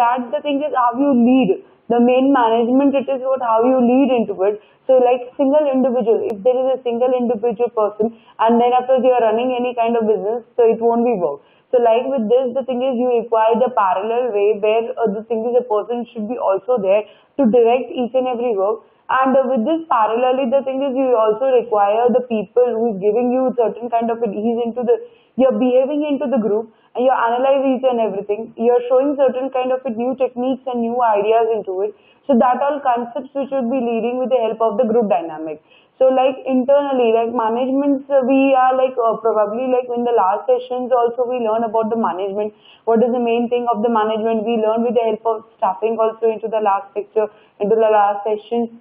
that the thing is how you lead. The main management, it is what how you lead into it. So like single individual, if there is a single individual person and then after you are running any kind of business, so it won't be work. So like with this, the thing is you require the parallel way where the thing is a person should be also there to direct each and every work. And with this parallelly, the thing is you also require the people who is giving you certain kind of ease into the, you're behaving into the group and you're analyzing each and everything. You're showing certain kind of new techniques and new ideas into it. So that all concepts we should be leading with the help of the group dynamic. So like internally, like management, we are like probably like in the last sessions also we learn about the management. What is the main thing of the management? We learn with the help of staffing also into the last lecture, into the last session.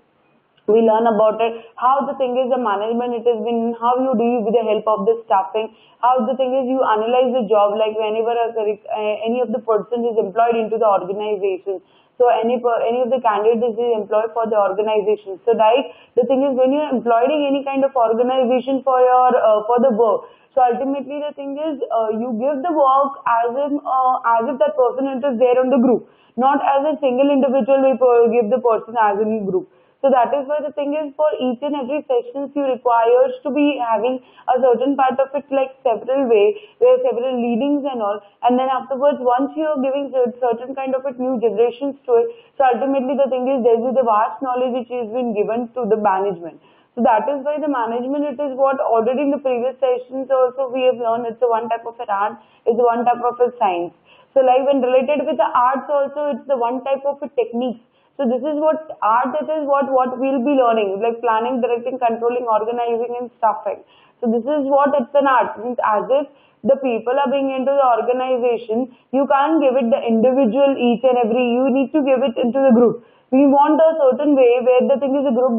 We learn about it, how the thing is the management, it has been, how you do with the help of the staffing, how the thing is you analyze the job, like whenever any of the person is employed into the organization. So any of the candidates is employed for the organization. So like the thing is when you're employing any kind of organization for your for the work, so ultimately the thing is you give the work as if that person is there on the group, not as a single individual. We give the person as a group. So that is why the thing is for each and every sessions you requires to be having a certain part of it like several way, where several leadings and all, and then afterwards once you are giving certain kind of a new generations to it, so ultimately the thing is there is the vast knowledge which has been given to the management. So that is why the management, it is what already in the previous sessions also we have learned, it's a one type of an art, it's one type of a science. So like when related with the arts also, it's the one type of a technique. So this is what art, it is what we'll be learning, like planning, directing, controlling, organizing and staffing. So this is what it's an art. Means as if the people are being into the organization, you can't give it the individual each and every, you need to give it into the group. We want a certain way where the thing is a group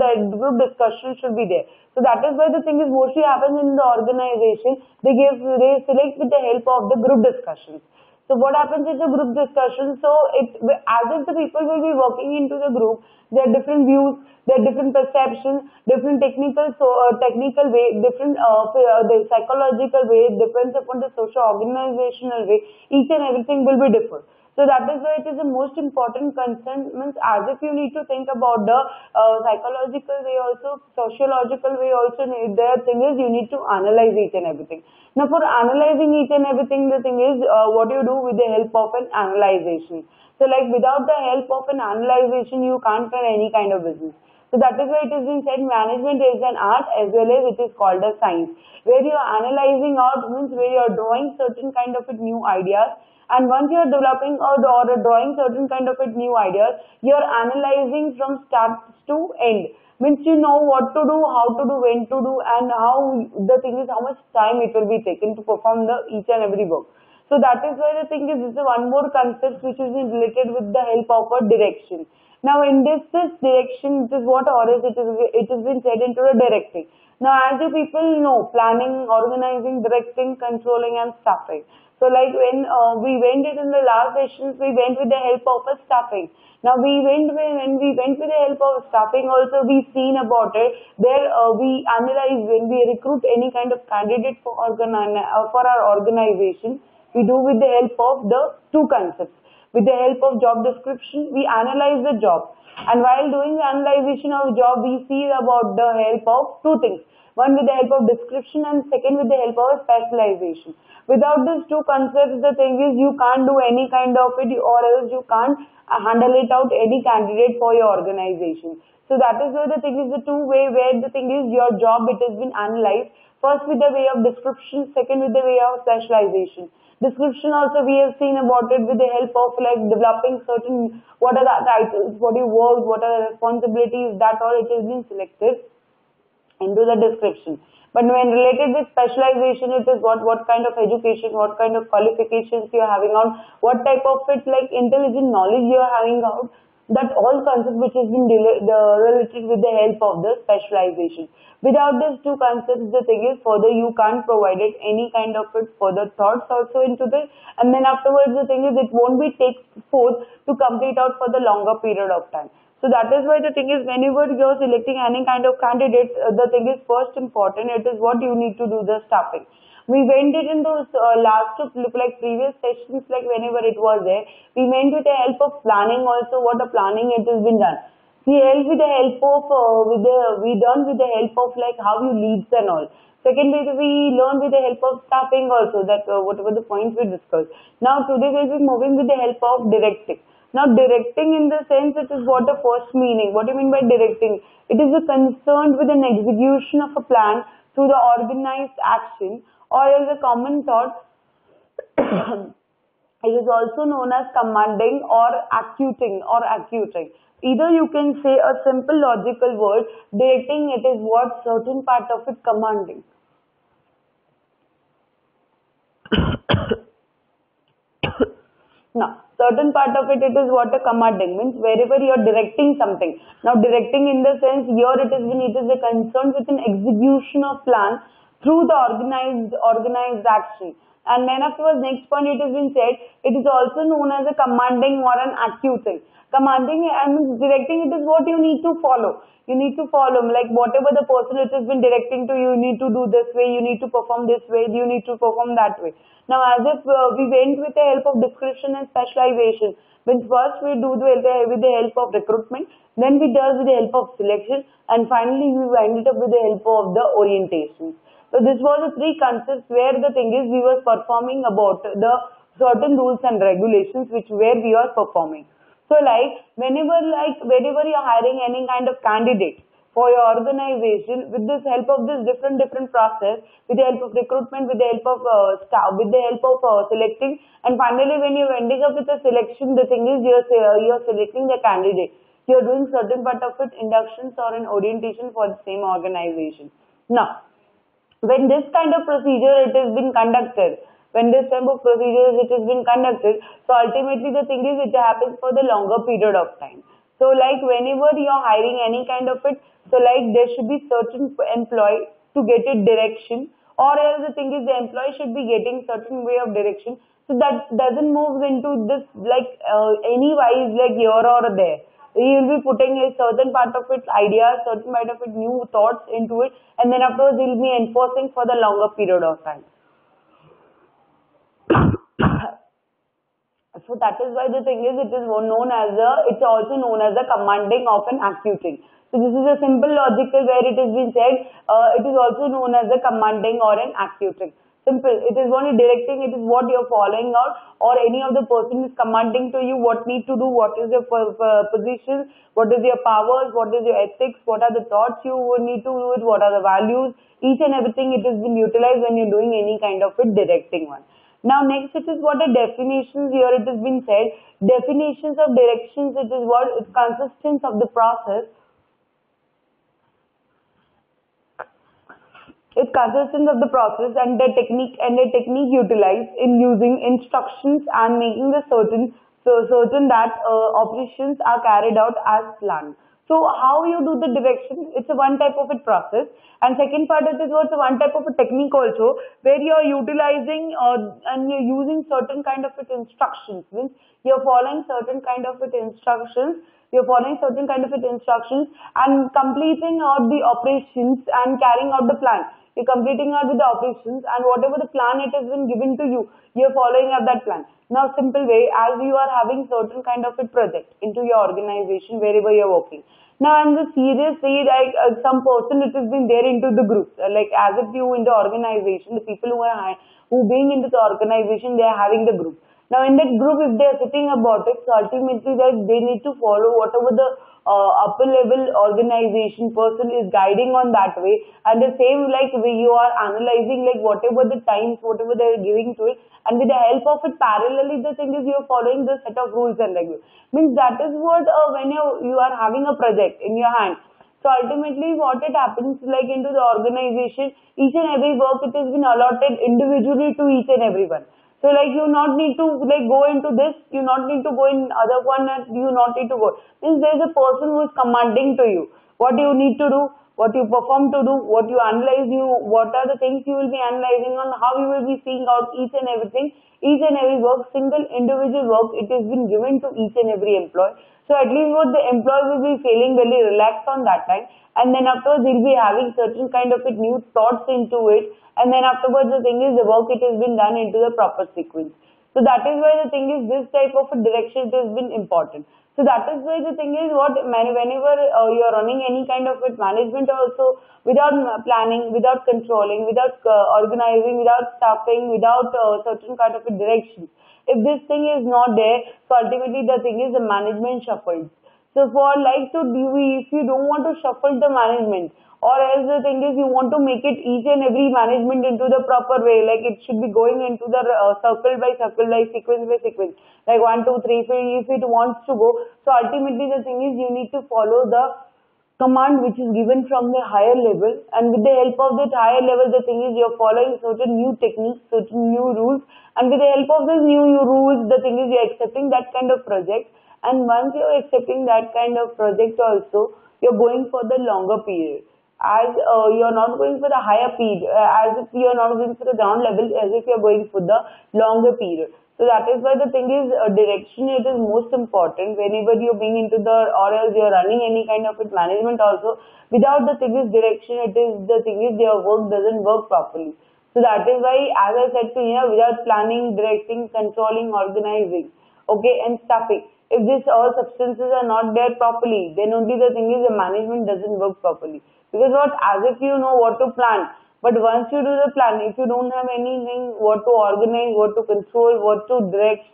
discussion should be there. So that is why the thing is mostly happens in the organization, they select with the help of the group discussions. So what happens is the group discussion, so it as if the people will be working into the group, there are different views, there are different perceptions, different technical way, different the psychological way, it depends upon the social organizational way, each and everything will be different. So that is why it is the most important concern, means as if you need to think about the psychological way also, sociological way also, the thing is you need to analyze each and everything. Now for analyzing each and everything, the thing is what you do with the help of an analyzation. So like without the help of an analyzation, you can't run any kind of business. So that is why it has been said management is an art as well as it is called a science, where you are analyzing out, means where you are drawing certain kind of new ideas. And once you are developing or drawing certain kind of new ideas, you are analyzing from start to end. Means you know what to do, how to do, when to do, and how the thing is how much time it will be taken to perform the each and every work. So that is why the thing is this is one more concept which is related with the help of a direction. Now in this direction, it is what or is it has been said into the directing. Now as you people know, planning, organizing, directing, controlling and staffing. So like when we went it in the last sessions, we went with the help of a staffing. Now when we went with the help of staffing also, we seen about it. There we analyze when we recruit any kind of candidate for our organization, we do with the help of the two concepts. With the help of job description, we analyze the job. And while doing the analyzation of job, we see about the help of two things. One with the help of description and second with the help of specialization. Without these two concepts, the thing is you can't do any kind of it or else you can't handle it out any candidate for your organization. So that is why the thing is the two way where the thing is your job, it has been analyzed. First with the way of description, second with the way of specialization. Description also we have seen about it with the help of like developing certain, what are the titles, what you work, what are the responsibilities, that all it has been selected into the description. But when related with specialization, it is what kind of education, what kind of qualifications you are having on, what type of it like intelligent knowledge you are having out, that all concepts which has been related with the help of the specialization. Without these two concepts, the thing is further you can't provide it any kind of it further thoughts also into this, and then afterwards the thing is it won't be take forth to complete out for the longer period of time. So that is why the thing is whenever you are selecting any kind of candidate, the thing is first important, it is what you need to do the staffing. We went it into last of like previous sessions, like whenever it was there, we went with the help of planning also. What a planning it has been done. We help with the help of we done with the help of like how you leads and all. Second way we learn with the help of staffing also, that whatever the points we discussed. Now today we'll be moving with the help of directing. Now directing in the sense, it is what the first meaning. What do you mean by directing? It is a concern with an execution of a plan through the organized action or as a common thought. It is also known as commanding or accuting. Either you can say a simple logical word, directing, it is what certain part of it commanding. Now, certain part of it is what a commanding means, wherever you are directing something. Now, directing in the sense here it is a concern with an execution of plan through the organized action. And then afterwards, next point it has been said, it is also known as a commanding or an accuting. Commanding and directing, it is what you need to follow. You need to follow, like whatever the person it has been directing to you, you need to do this way, you need to perform this way, you need to perform that way. Now, as if we went with the help of description and specialization, when first we do with the help of recruitment, then we do with the help of selection, and finally we ended up with the help of the orientation. So this was the three concepts where the thing is we were performing about the certain rules and regulations where we are performing. So like whenever you're hiring any kind of candidate for your organization, with this help of this different process, with the help of recruitment, with the help of staff, with the help of selecting, and finally when you're ending up with a selection, the thing is you're selecting the candidate. You're doing certain part of it, inductions or an orientation for the same organization. Now, when this kind of procedure it has been conducted, so ultimately the thing is it happens for the longer period of time. So like whenever you're hiring any kind of it, so like there should be certain employee to get it direction, or else the thing is the employee should be getting certain way of direction. So that doesn't move into this like any wise like here or there. You will be putting a certain part of it ideas, certain part of it new thoughts into it, and then afterwards he will be enforcing for the longer period of time. So that is why the thing is it's also known as the commanding of an accuting. So this is a simple logical where it has been said it is also known as the commanding or an accuting. Simple. It is only directing, it is what you are following out, or any of the person is commanding to you what need to do, what is your position, what is your powers, what is your ethics, what are the thoughts you would need to do it, what are the values, each and everything it has been utilized when you're doing any kind of a directing one. Now next it is what a definitions, here it has been said, definitions of directions, it is what it consists of the process. It consists of the process and the technique utilized in using instructions and making the certain that operations are carried out as planned. So how you do the direction, it's a one type of a process, and second part it is also one type of a technique also, where you are utilizing and you're using certain kind of instructions, means you're following certain kind of instructions, and completing out the operations and carrying out the plan. You're completing out with the operations, and whatever the plan it has been given to you, you're following up that plan. Now simple way, as you are having certain kind of a project into your organization wherever you're working. Now in the serious way, like some person it has been there into the group, like as if you in the organization, the people who being into the organization, they are having the group. Now in that group, if they are sitting about it, so ultimately they need to follow whatever the upper level organization person is guiding on that way, and the same like you are analyzing like whatever the times, whatever they are giving to it, and with the help of it parallelly the thing is you are following the set of rules and regulations. Means that is what when you are having a project in your hand. So ultimately what it happens like into the organization, each and every work it has been allotted individually to each and everyone. So like you not need to like go into this, you not need to go in other one, and you not need to go. Means there is a person who is commanding to you what you need to do, what you perform to do, what you analyze, what are the things you will be analyzing on, how you will be seeing out each and everything, each and every work, single individual work, it has been given to each and every employee. So at least what the employee will be feeling very relaxed on that time, and then afterwards he'll be having certain kind of new thoughts into it, and then afterwards the thing is the work it has been done into the proper sequence. So that is why the thing is this type of a direction it has been important. So that is why the thing is what whenever you are running any kind of it management also, without planning, without controlling, without organizing, without staffing, without certain kind of a direction, if this thing is not there, so ultimately the thing is the management shuffles. So for like to do, if you don't want to shuffle the management, or else the thing is you want to make it each and every management into the proper way, like it should be going into the circle by circle, like sequence by sequence, like 1, 2, 3, if it wants to go. So ultimately the thing is you need to follow the command which is given from the higher level, and with the help of that higher level the thing is you're following certain new techniques, certain new rules, and with the help of these new rules the thing is you're accepting that kind of project, and once you're accepting that kind of project also, you're going for the longer period, as you're not going for the higher period, as if you're not going for the ground level, as if you're going for the longer period. So that is why the thing is direction, it is most important whenever you're being into the, or else you're running any kind of it management also. Without the thing is direction, it is the thing is your work doesn't work properly. So that is why, as I said to you, without planning, directing, controlling, organizing, okay, and staffing, if these all substances are not there properly, then only the thing is the management doesn't work properly. Because what, as if you know what to plan, but once you do the plan, if you don't have anything, what to organize, what to control, what to direct,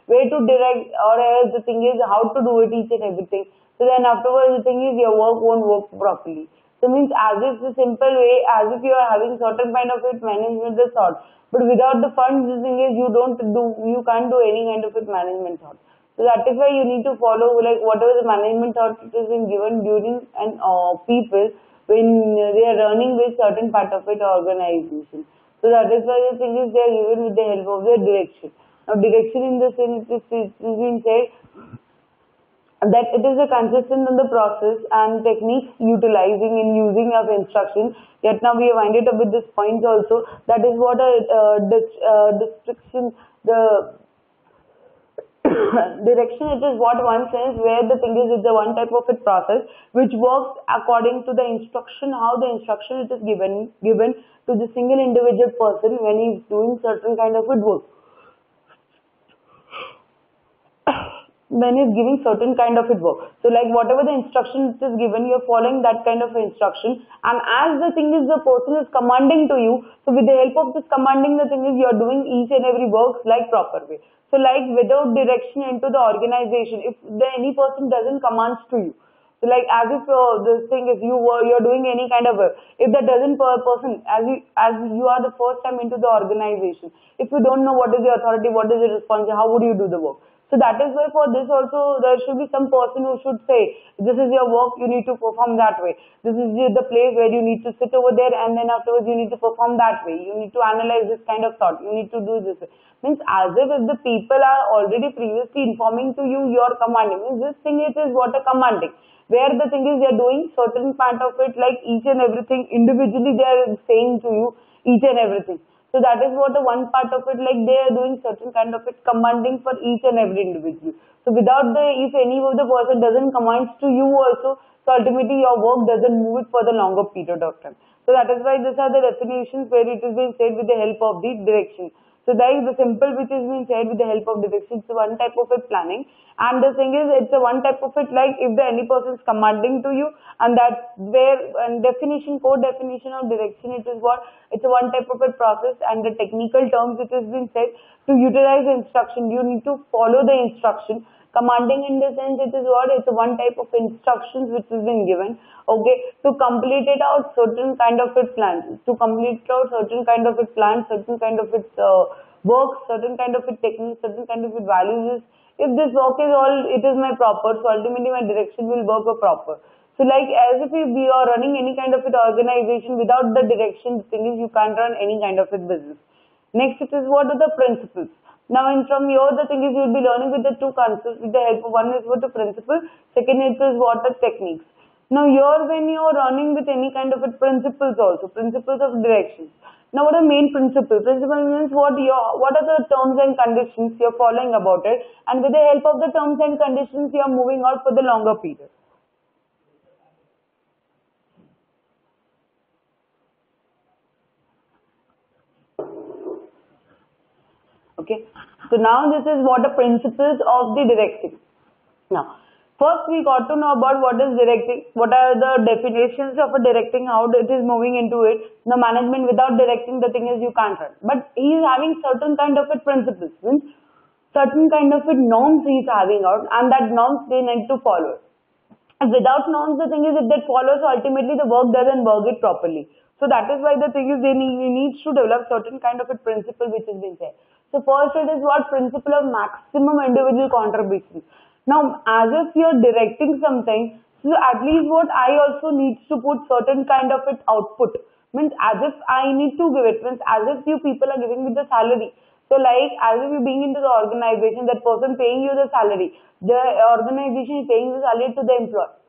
where to direct, or else the thing is how to do it, each and everything. So then afterwards the thing is your work won't work properly. So means as if the simple way, as if you are having certain kind of it management the thought, but without the funds, the thing is you can't do any kind of it management thought. So that is why you need to follow like whatever the management thought it has been given during and people when they are running with certain part of it organization. So that is why the thing is they are given with the help of their direction. Now direction in the sense it is being said that it is a consistent on the process and techniques utilizing in using of instructions. Yet now we have winded up with this point also. That is what a description, the direction, it is what one says where the thing is it's a one type of a process which works according to the instruction, how the instruction it is given to the single individual person when he is doing certain kind of a work. When he's giving certain kind of work. So like whatever the instruction it is given, you're following that kind of instruction, and as the thing is the person is commanding to you, so with the help of this commanding the thing is you're doing each and every work like proper way. So like without direction into the organization, if any person doesn't commands to you, so like as if this thing is you're doing any kind of work, if that doesn't person, as you are the first time into the organization, if you don't know what is the authority, what is the responsibility, how would you do the work? So that is why for this also there should be some person who should say, this is your work, you need to perform that way. This is the place where you need to sit over there, and then afterwards you need to perform that way. You need to analyze this kind of thought. You need to do this way. Means as if the people are already previously informing to you, your commanding. Means this thing it is what a commanding. Where the thing is they are doing certain part of it, like each and everything individually they are saying to you each and everything. So that is what the one part of it, like they are doing certain kind of it commanding for each and every individual. So without if any of the person doesn't command to you also, so ultimately your work doesn't move it for the longer period of time. So that is why these are the definitions where it is being said with the help of the direction. So that is the simple which is being said with the help of direction. So one type of it planning, and the thing is it's a one type of it like if the any person is commanding to you, and that's where and definition, core definition of direction, it is what it's a one type of a process, and the technical terms it has been said to utilize the instruction. You need to follow the instruction. Commanding in the sense it is what it's a one type of instructions which has been given, okay, to complete it out certain kind of it plans, to complete out certain kind of it plans, certain kind of it work, certain kind of it techniques, certain kind of it values. If this work is all, it is my proper, so ultimately my direction will work a proper. So like as if we are running any kind of it organization without the direction, the thing is you can't run any kind of it business. Next it is what are the principles. Now from here the thing is you will be learning with the two concepts with the help of one is what the principle, second is what the techniques. Now here when you're running with any kind of a principles also, principles of direction. Now what are main principles? Principle means what are the terms and conditions you're following about it, and with the help of the terms and conditions you're moving out for the longer period. Okay. So now this is what the principles of the directing. Now, first we got to know about what is directing, what are the definitions of a directing, how it is moving into it. The management without directing, the thing is you can't run. But he is having certain kind of a principles, means certain kind of a norms he is having out, and that norms they need to follow. And without norms, the thing is if that follows, ultimately the work doesn't work it properly. So that is why the thing is they need to develop certain kind of a principle which has been said. So first it is what principle of maximum individual contribution. Now as if you are directing something, so at least what I also needs to put certain kind of it output. Means as if I need to give it, means as if you people are giving me the salary. So like as if you being into the organization, that person paying you the salary, the organization is paying the salary to the employee.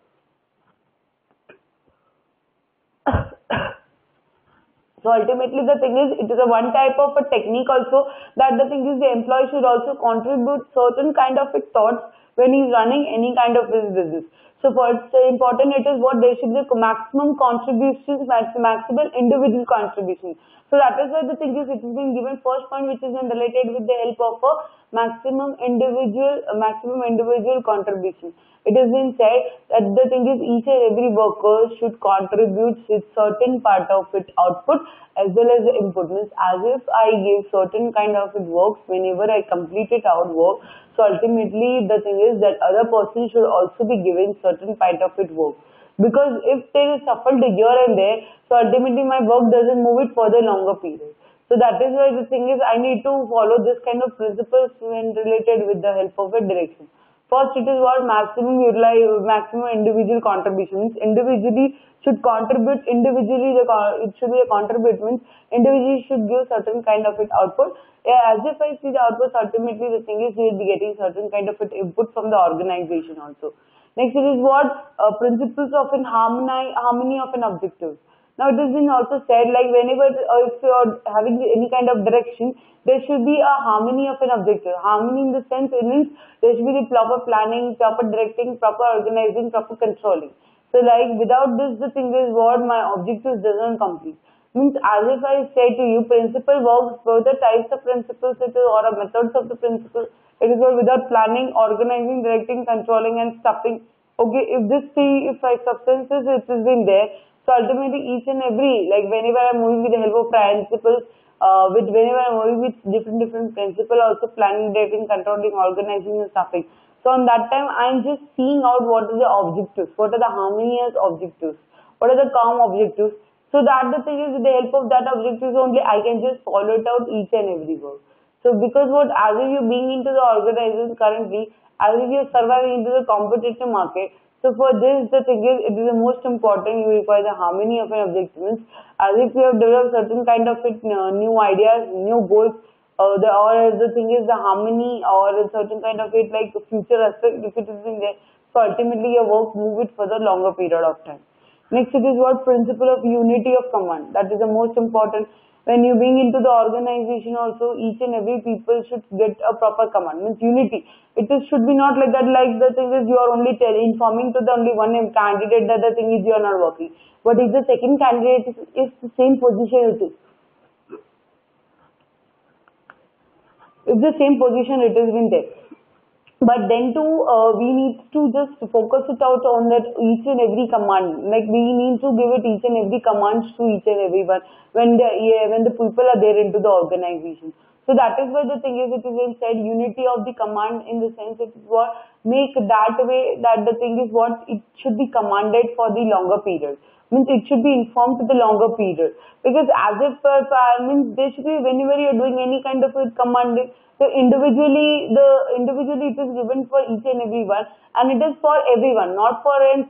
So ultimately the thing is, it is a one type of a technique also, that the thing is the employee should also contribute certain kind of thoughts when he is running any kind of his business. So first important it is what there should be maximum contributions, maximum individual contribution. So that is why the thing is it is being given first point, which is then related with the help of a maximum individual contribution. It has been said that the thing is each and every worker should contribute with certain part of its output as well as the input. Means as if I give certain kind of it works, whenever I complete it out work, so ultimately the thing is that other person should also be given certain part of it work. Because if there is shuffled here and there, so ultimately my work doesn't move it for the longer period. So that is why the thing is I need to follow this kind of principles when related with the help of a direction. First, it is what maximum individual contributions. Individually should contribute. Individually, it should be a contribute, means individually should give certain kind of it output. Yeah, as if I see the output, ultimately the thing is you will be getting certain kind of it input from the organization also. Next, it is what principles of an harmony of an objective. Now it has been also said, like whenever if you are having any kind of direction, there should be a harmony of an objective. Harmony in the sense it means there should be the proper planning, proper directing, proper organizing, proper controlling. So like without this, the thing is what my objectives doesn't complete. Means as if I say to you, principle works for the types of principles it is, or a methods of the principle. It is what without planning, organizing, directing, controlling, and stuffing. Okay, if this three, if five substances it has been there. So ultimately each and every, like whenever I'm moving with the help of principles, whenever I'm moving with different principles, also planning, directing, controlling, organizing and stuffing. So on that time I'm just seeing out what are the objectives, what are the harmonious objectives, what are the calm objectives. So that the thing is with the help of that objectives only I can just follow it out each and every work. So because what as if you're being into the organization currently, as if you're surviving into the competitive market. So for this, the thing is, it is the most important. You require the harmony of an objective. As if you have developed certain kind of it, new ideas, new goals, or the thing is the harmony or a certain kind of it like future aspect. If it is in there, so ultimately your work move it for the longer period of time. Next, it is what principle of unity of command. That is the most important. When you being into the organization also, each and every people should get a proper command. Means unity. It is should be not like that, like the thing is you are only informing to the only one candidate that the thing is you are not working. But if the second candidate is the same position it is. If the same position it has been there. But then too, we need to just focus it out on that each and every command. Like we need to give it each and every commands to each and everyone when the people are there into the organization. So that is why the thing is it is been said unity of the command, in the sense it is what make that way that the thing is what it should be commanded for the longer period. Means it should be informed to the longer period, because as if means there should be whenever you are doing any kind of a command. So individually it is given for each and every one, and it is for everyone, not for a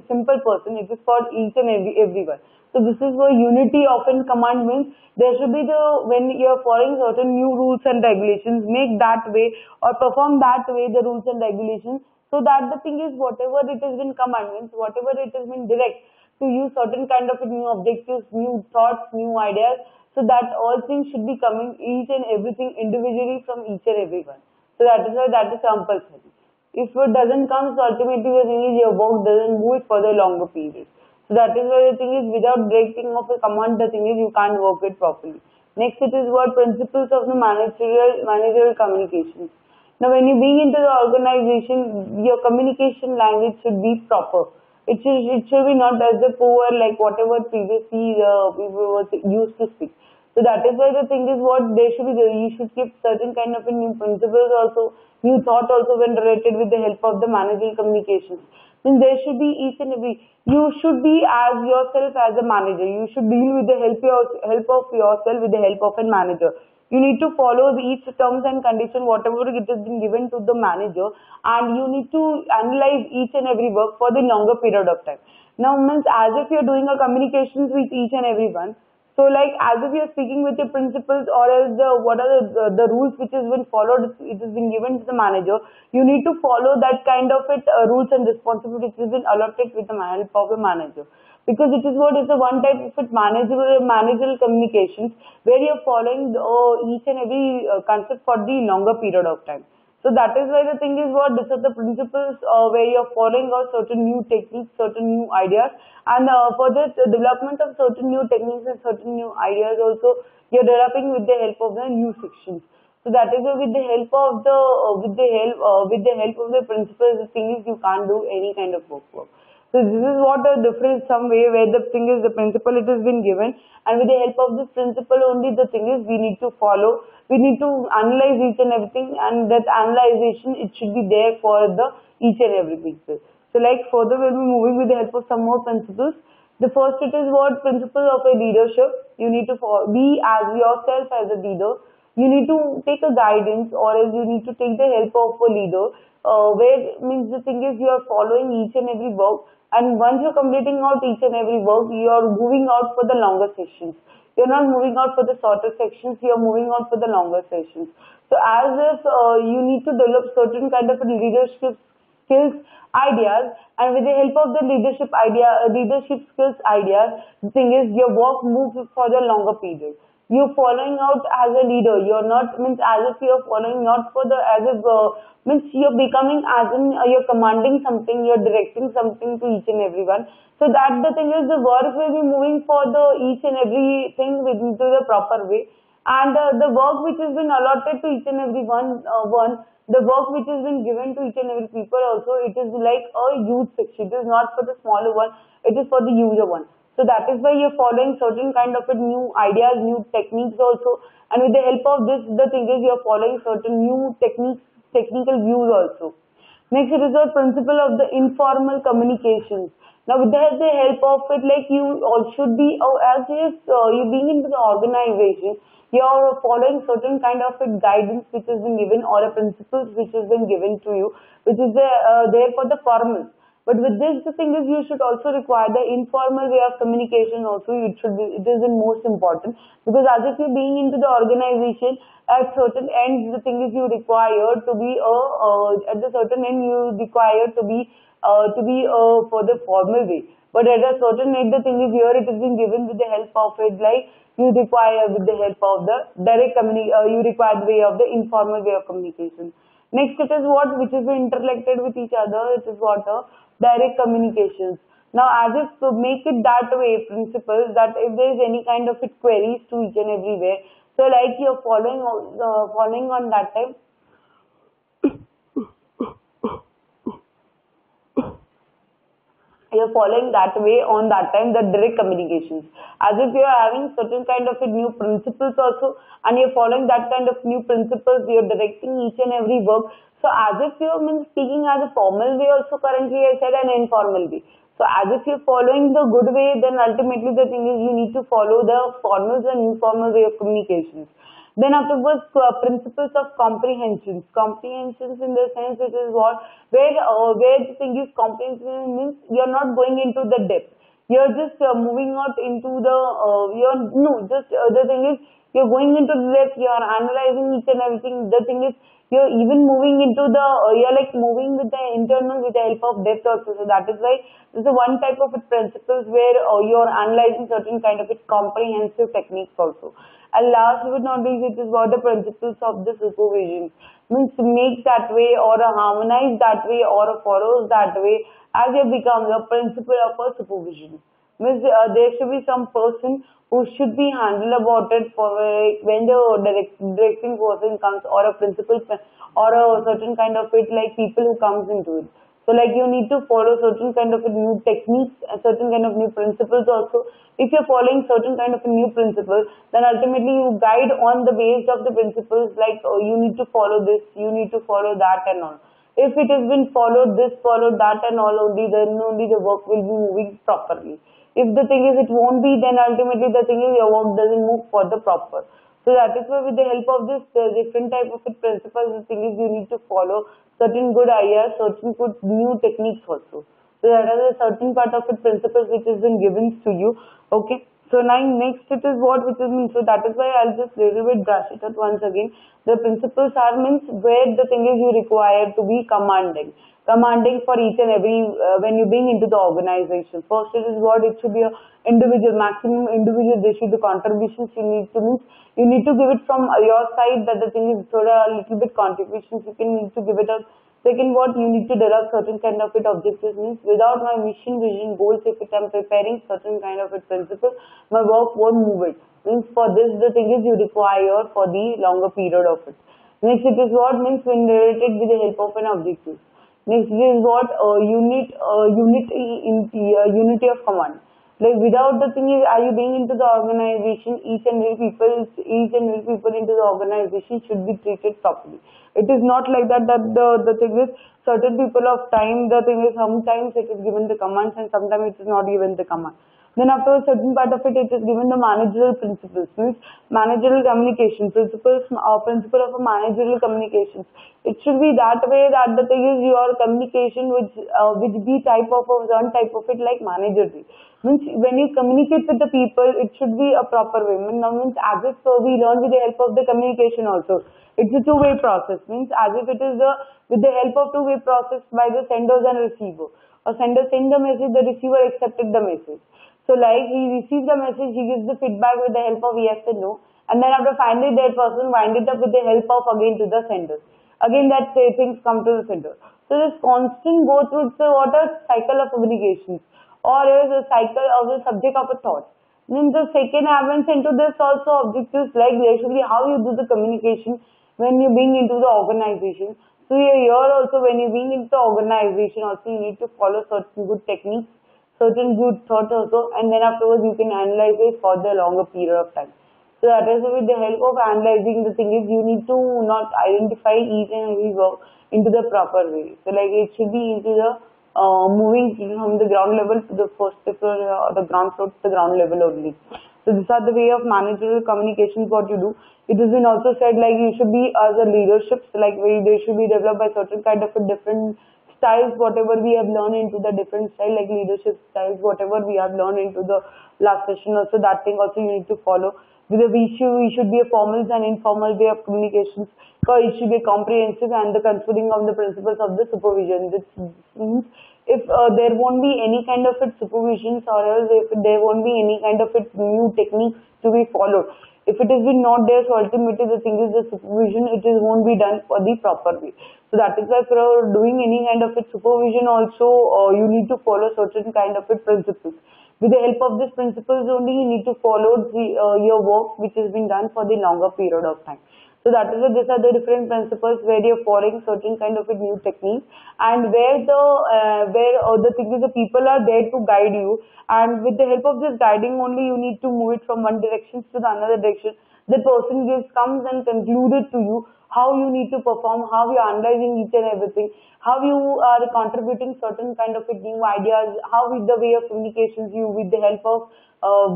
simple person. It is for each and everyone. So this is where unity of in command means there should be when you are following certain new rules and regulations, make that way or perform that way the rules and regulations so that the thing is whatever it has been commandments, whatever it has been direct to use certain kind of new objectives, new thoughts, new ideas, so that all things should be coming each and everything individually from each and everyone. So that is why that is compulsory. If it doesn't come, so ultimately the thing is your work doesn't move for the longer period. So that is why the thing is without breaking of a command, the thing is you can't work it properly. Next it is what principles of the managerial communications. Now when you being into the organization, your communication language should be proper. It should be not as the poor like whatever previously people was used to speak. So that is why the thing is what they should be there. You should keep certain kind of a new principles also, new thought also when related with the help of the managerial communications. Then there should be each and every, you should be as yourself as a manager. You should deal with the help of yourself with the help of a manager. You need to follow each terms and condition whatever it has been given to the manager, and you need to analyze each and every work for the longer period of time. Now means as if you're doing a communications with each and everyone. So like as if you're speaking with your principals or else what are the rules which has been followed, it has been given to the manager. You need to follow that kind of rules and responsibilities which has been allotted with the help of the manager. Because it is what is the one type of managerial communications where you're following each and every concept for the longer period of time. So that is why the thing is what these are the principles where you're following out certain new techniques, certain new ideas, and for the development of certain new techniques and certain new ideas also you're developing with the help of the new sections. So that is why with the help of the with the help of the principles, the thing is you can't do any kind of work. So this is what the difference some way where the thing is the principle it has been given, and with the help of this principle only the thing is we need to follow, we need to analyze each and everything, and that analyzation it should be there for the each and every people. So like further we'll be moving with the help of some more principles. The first it is what principle of a leadership. You need to be as yourself as a leader. You need to take a guidance or else you need to take the help of a leader where means the thing is you are following each and every work, and once you're completing out each and every work you are moving out for the longer sessions. You're not moving out for the shorter sections, you're moving out for the longer sessions. So as if you need to develop certain kind of leadership skills, ideas, and with the help of the leadership skills ideas, the thing is your work moves for the longer period. You're following out as a leader. You're not means as if you're following not for the as if means you're becoming as in you're commanding something, you're directing something to each and everyone. So that the thing is the work will be moving for the each and everything into the proper way, and the work which has been allotted to each and every the work which has been given to each and every people also it is like a huge section. It is not for the smaller one. It is for the user one. So that is why you're following certain kind of new ideas, new techniques also, and with the help of this, the thing is you're following certain new techniques, technical views also. Next, it is the principle of the informal communications. Now, with the help of it, like you all should be, as if you being into the organization, you're following certain kind of guidance which has been given or a principles which has been given to you, which is there for the formal. But with this, the thing is you should also require the informal way of communication also. It is the most important, because as if you're being into the organization, at certain ends, the thing is you require to be at the certain end you require to be for the formal way. But at a certain end, the thing is here it is being given with the help of it, like you require with the help of the you require the way of the informal way of communication. Next, it is what which is interconnected with each other. It is what direct communications. Now, as if to make it that way, principles that if there is any kind of queries to each and everywhere, so like you're following on that time. You're following that way on that time the direct communications, as if you're having certain kind of new principles also, and you're following that kind of new principles, you're directing each and every work. So as if you're speaking as a formal way also, currently I said an informal way. So as if you're following the good way, then ultimately the thing is you need to follow the formal and informal way of communications. Then afterwards, principles of comprehension. Comprehensions in the sense it is what where the thing is comprehension means you're not going into the depth. You're just moving out into the the thing is you're going into the depth, you're analyzing each and everything. The thing is, you're even moving into the, you're like moving with the internal with the help of depth also. So that is why this is one type of principles where you're analyzing certain kind of comprehensive techniques also. And last but not least, it is about the principles of the supervision. Means make that way or harmonize that way or follows that way as you become the principle of a supervision. Means there should be some person who should be handled about it for when the directing person comes or a principal or a certain kind of it like people who comes into it. So like you need to follow certain kind of new techniques, certain kind of new principles also. If you're following certain kind of a new principle, then ultimately you guide on the base of the principles like you need to follow this, you need to follow that and all. If it has been followed this, followed that and all only, then only the work will be moving properly. If the thing is it won't be, then ultimately the thing is your work doesn't move for the proper. So that is why with the help of this different type of principles, the thing is you need to follow certain good ideas, certain good new techniques also. So that is a certain part of it principles which has been given to you. Okay. So now next it is what which is means. So that is why I'll just little bit brush it out once again. The principles are means where the thing is you require to be commanding. Commanding for each and every when you bring into the organization. First it is what it should be a individual, maximum individual, they should the contributions you need to means you need to give it from your side that the thing is sort of a little bit contributions you can need to give it up. Second what you need to develop certain kind of it objectives means without my mission, vision, goals, if it I'm preparing certain kind of it principle, my work won't move it. Means for this the thing is you require for the longer period of it. Next it is what means when related with the help of an objective. Next is what unity of command. Like without the thing is, are you being into the organization? Each and every people into the organization should be treated properly. It is not like that the thing is certain people of time. The thing is sometimes it is given the commands and sometimes it is not given the command. Then after a certain part of it, it is given the managerial principles, means managerial communication principles, principle of a managerial communications. It should be that way that the thing is your communication which be type of one type of it like managerial. Means when you communicate with the people, it should be a proper way. Now means as if we learn with the help of the communication also. It's a two-way process. Means as if it is with the help of two-way process by the senders and receiver. A sender send the message, the receiver accepted the message. So like he receives the message, he gives the feedback with the help of yes and no. And then after finally that person wind it up with the help of again to the senders. Again that things come to the sender. So this constant go through what a cycle of communications or is a cycle of the subject of a thought. Then the second happens into this also objectives like there should be how you do the communication when you being into the organization. So here also when you being into the organization also you need to follow certain good techniques, certain good thoughts also, and then afterwards you can analyze it for the longer period of time. So that is with the help of analyzing the thing is you need to not identify each and every work into the proper way. So like it should be into the moving from the ground level to the first floor or the ground floor to the ground level only. So these are the way of managerial communications what you do. It has been also said like you should be as a leadership, like they should be developed by certain kind of a different styles, whatever we have learned into the different style like leadership styles, whatever we have learned into the last session also that thing also you need to follow. With the we should be a formal and informal way of communications. So it should be comprehensive and the considering of the principles of the supervision. This means if there won't be any kind of it supervisions or else if there won't be any kind of it new techniques to be followed. If it has been not there, so ultimately the thing is the supervision, it is won't be done for the proper way. So that is why for doing any kind of it supervision also, you need to follow certain kind of it principles. With the help of these principles only, you need to follow your work which has been done for the longer period of time. So that is why these are the different principles where you're following certain kind of a new technique and where the thing is the people are there to guide you, and with the help of this guiding only you need to move it from one direction to the another direction. The person comes and concluded to you how you need to perform, how you are analyzing each and everything, how you are contributing certain kind of new ideas, how with the way of communications you with the help of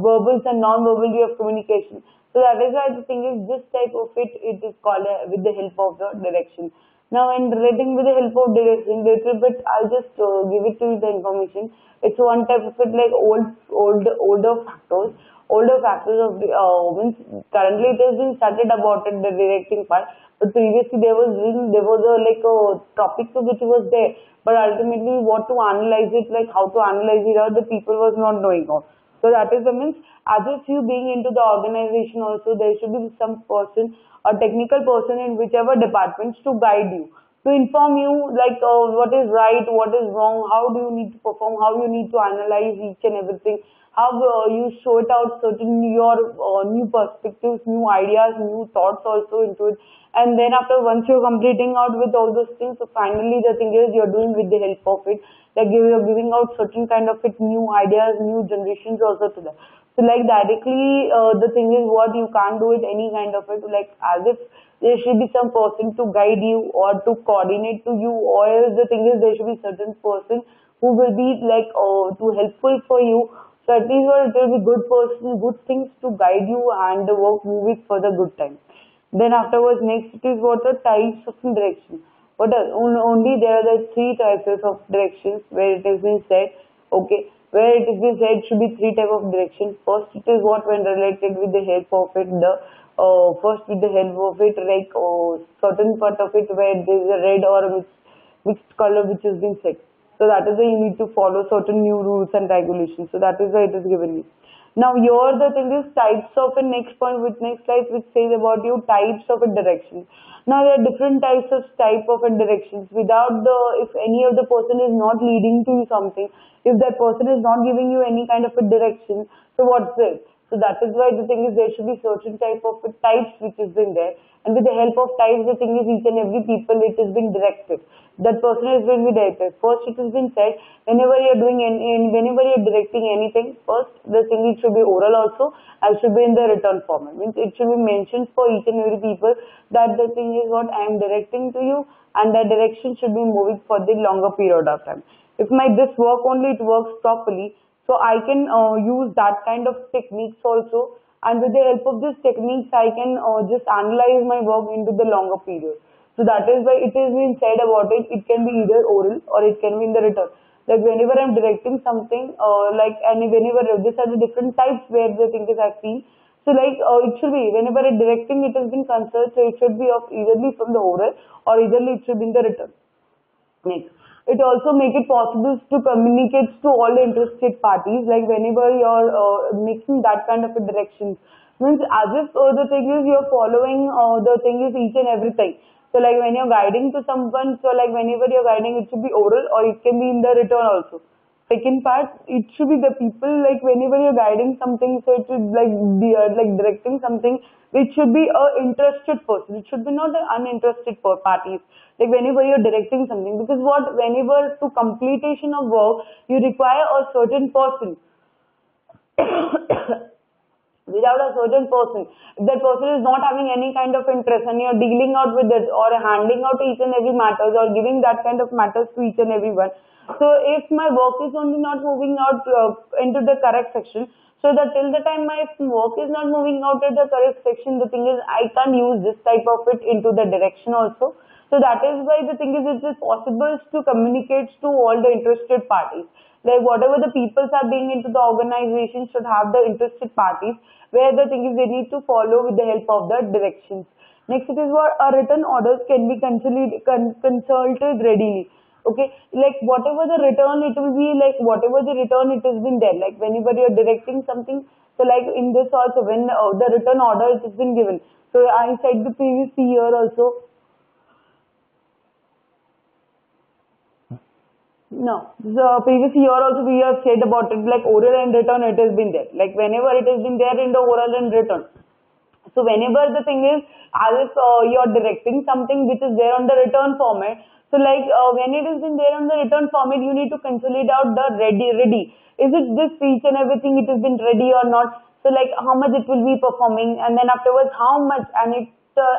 verbals and non-verbal way of communication. So that is why the thing is this type of it is called with the help of the direction. Now, in relating with the help of direction, little bit, I'll just give it to you the information. It's one type of it like older factors of the means currently it has been started about it, the directing part, but previously there was a like a topic which was there, but ultimately what to analyze it, like how to analyze it out, the people was not knowing of. So that is the means, as if you being into the organization also, there should be some person, a technical person in whichever departments to guide you, to inform you like what is right, what is wrong, how do you need to perform, how you need to analyze each and everything, how you sort out certain your new perspectives, new ideas, new thoughts also into it. And then after once you're completing out with all those things, so finally the thing is you're doing with the help of it, like you're giving out certain kind of it, new ideas, new generations also to them. So like directly the thing is what you can't do it any kind of it, like as if there should be some person to guide you or to coordinate to you, or else the thing is there should be certain person who will be like too helpful for you. So at least it will be good person, good things to guide you and the work moving for the good time. Then afterwards, next it is what the types of direction. What are only there are the three types of directions where it has been said. Okay, where it has been said should be three type of directions. First, it is what when related with the help of it. The first with the help of it, like certain part of it where there is a red or a mixed color which has been set. So that is why you need to follow certain new rules and regulations. So that is why it is given you. Now here the thing is types of a next point with next slide which says about you types of a direction. Now there are different types of a directions. Without the, if any of the person is not leading to something, if that person is not giving you any kind of a direction, so what's it? So that is why the thing is there should be certain type of types which has been there, and with the help of types the thing is each and every people it has been directed. That person has been directed. First it has been said whenever you are doing whenever you are directing anything, first the thing it should be oral also and should be in the written format. Means it should be mentioned for each and every people that the thing is what I am directing to you, and that direction should be moving for the longer period of time. If my this work only it works properly, so I can use that kind of techniques also, and with the help of these techniques I can just analyze my work into the longer period. So that is why it is being said about it. It can be either oral or it can be in the written. Like whenever I'm directing something, like and whenever these are the different types where the thing is I feel. So like it should be whenever I'm directing it has been considered, so it should be of eitherly from the oral or eitherly it should be in the written. Next, it also make it possible to communicate to all the interested parties. Like whenever you're making that kind of a direction, means as if the thing is you're following the thing is each and everything. So like when you're guiding to someone, so like whenever you're guiding, it should be oral or it can be in the written also. Second part, it should be the people, like whenever you're guiding something, so it should like be like directing something, it should be a interested person. It should be not an uninterested parties. Like whenever you're directing something, because what whenever to completion of work, you require a certain person. Without a certain person, if that person is not having any kind of interest and you're dealing out with it or handing out each and every matters or giving that kind of matters to each and everyone, so if my work is only not moving out into the correct section, so that till the time my work is not moving out at the correct section, the thing is I can't use this type of it into the direction also. So that is why the thing is it is possible to communicate to all the interested parties. Like whatever the peoples are being into the organization should have the interested parties where the thing is they need to follow with the help of the directions. Next it is what written orders can be consulted readily. Okay, like whatever the return it will be, like whatever the return it has been there, like whenever you are directing something, so like in this also when the return order it has been given, so I said the previous year also. No, the previous year also we have said about it, like oral and written it has been there, like whenever it has been there in the oral and written. So whenever the thing is, as if you're directing something which is there on the return format, so like when it is in there on the return format, you need to consolidate out the ready. Is it this each and everything it has been ready or not? So like how much it will be performing, and then afterwards how much, and it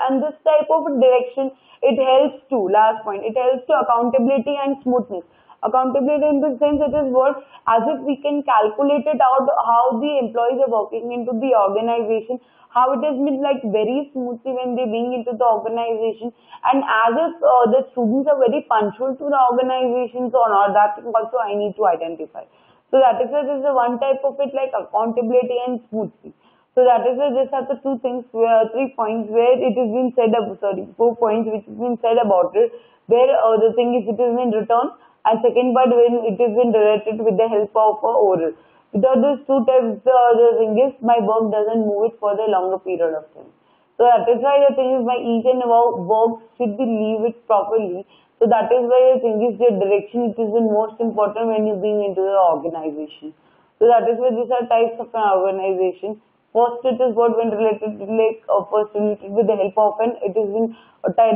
and this type of direction it helps to last point. It helps to accountability and smoothness. Accountability in the sense it is what, as if we can calculate it out how the employees are working into the organization, how it has been like very smoothly when they being into the organization, and as if the students are very punctual to the organizations or not. That also I need to identify. So that is why this is the one type of it, like accountability and smoothly. So that is why these are the two things, where 3 points where it has been said, 4 points which has been said about it, where the thing is it has been written, and second part when it has been related with the help of oral. Without these two types, the thing is my work doesn't move it for the longer period of time. So that is why the thing is my each and work should be leave it properly. So that is why the thing is the direction it is the most important when you being into the organization. So that is why these are types of an organization. First, it is what when related to like first related with the help of an it is in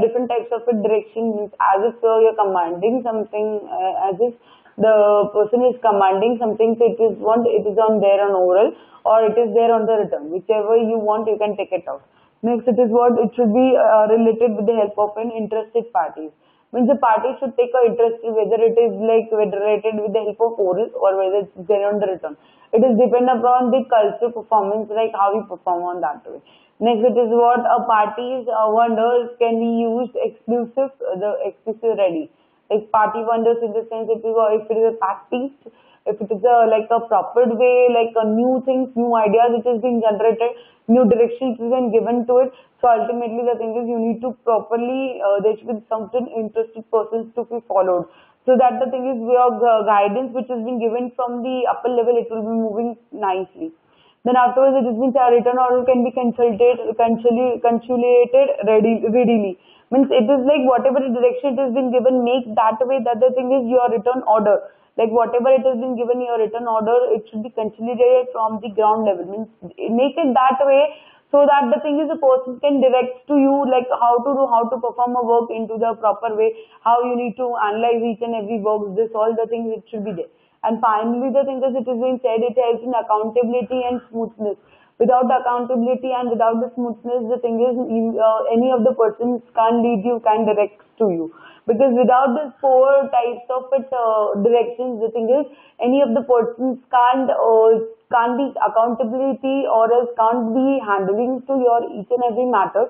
different types of a direction, means as if you're commanding something, as if the person is commanding something, so it is one it is on there on oral or it is there on the written, whichever you want you can take it out. Next, it is what it should be related with the help of an interested parties. Means the party should take a interest whether it is like related with the help of oral or whether it's there on the written. It is depend upon the cultural performance, like how we perform on that way. Next, it is what a party's wonders can be used exclusive, the exclusive ready. Like party wonders in the sense it is, if it is a practiced, if it is a like a proper way, like a new things, new ideas which is being generated, new directions is been given to it. So ultimately the thing is you need to properly, there should be certain interested persons to be followed. So that the thing is your guidance which has been given from the upper level, it will be moving nicely. Then afterwards it has been written order can be conciliated readily. Means it is like whatever direction it has been given, make that way that the thing is your written order. Like whatever it has been given your written order, it should be conciliated from the ground level. Means make it that way so that the thing is the person can direct to you like how to do, how to perform a work into the proper way, how you need to analyze each and every work, this all the things it should be there. And finally the thing is it is being said, it helps in accountability and smoothness. Without accountability and without the smoothness, the thing is any of the persons can't lead you, can't direct to you. Because without these four types of it, directions, the thing is any of the persons can't be accountability or else can't be handling to your each and every matter.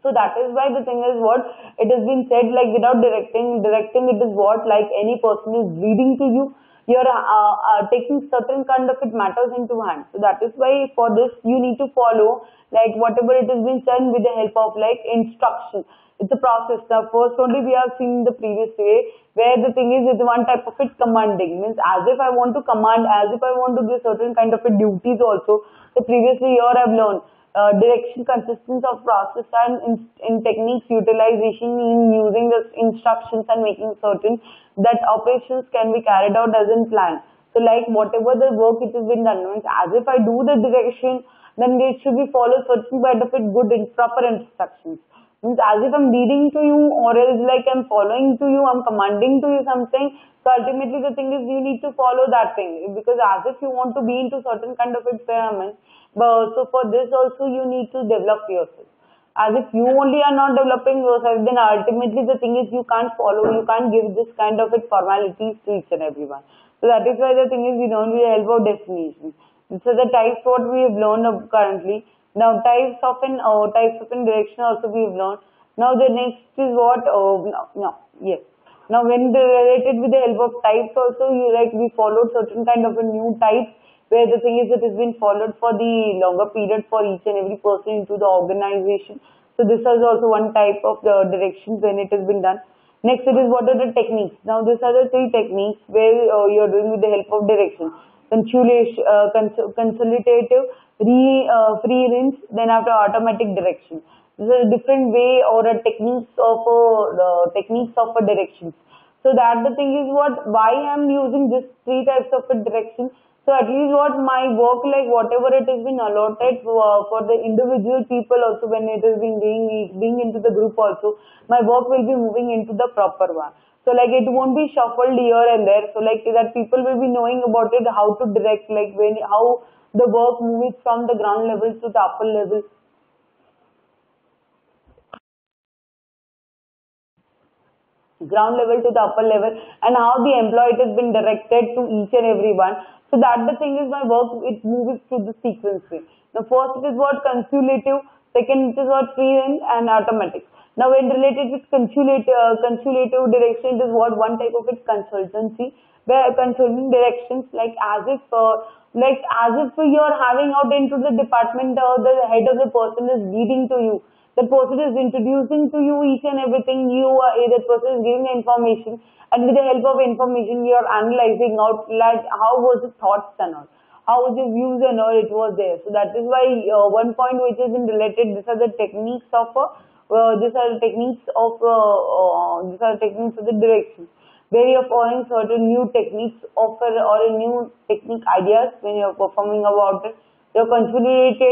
So that is why the thing is what it has been said, like without directing it is what, like any person is leading to you, you're taking certain kind of it matters into hand. So that is why for this you need to follow like whatever it has been said with the help of like instruction. It's a process. Now first only we have seen the previous way where the thing is it's one type of it commanding, means as if I want to command, as if I want to give certain kind of a duties also. So previously here I've learned direction consists of process and in techniques utilization in using the instructions and making certain that operations can be carried out as in plan. So like whatever the work it has been done, means as if I do the direction, then it should be follow certain kind of it good and proper instructions. Means as if I'm leading to you or else like I'm following to you, I'm commanding to you something. So ultimately the thing is you need to follow that thing, because as if you want to be into certain kind of experiment. But so for this also you need to develop yourself. As if you only are not developing yourself, then ultimately the thing is you can't follow, you can't give this kind of formalities to each and everyone. So that is why the thing is we don't really help out definition. So the types what we have learned of currently. Now types of an direction also we have learned. Now the next is what yes. Now when related with the help of types also, you like we followed certain kind of a new types where the thing is it has been followed for the longer period for each and every person into the organization. So this is also one type of the directions when it has been done. Next it is what are the techniques. Now these are the three techniques where you are doing with the help of direction. Consolidative, free rinse, then after automatic direction. This is a different way or a techniques of a directions. So that the thing is what, why I am using this three types of a direction. So at least what my work, like whatever it has been allotted for the individual people also, when it is being into the group also, my work will be moving into the proper one. So like it won't be shuffled here and there. So like that people will be knowing about it, how to direct, like how the work moves from the ground level to the upper level. ground level to the upper level, and how the employee has been directed to each and every one. So that the thing is my work, it moves through the sequence way. Now first it is what consultative, second it is what free range and automatic. Now when related with consultative direction, it is what one type of it consultancy, where consulting directions as if you're having out into the department, the head of the person is leading to you. The person is introducing to you each and everything. That person is giving information, and with the help of information, you are analyzing out like how was the thoughts and all, how was the views and all it was there. So that is why one point which is in related. These are the techniques of the direction, where you're following certain new techniques or a new technique ideas when you're performing about it. Your consolidated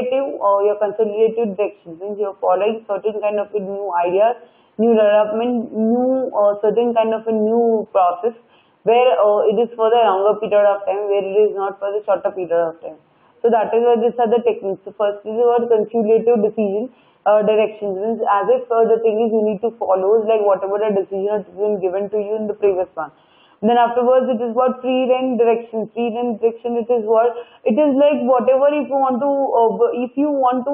direction means you're following certain kind of new ideas, new development, certain kind of a new process, where it is for the longer period of time, where it is not for the shorter period of time. So that is why these are the techniques. So first is about consolidative decision directions, means as if the thing is you need to follow like whatever the decision has been given to you in the previous one. Then afterwards it is what free range direction. Free range direction, it is like whatever if you want to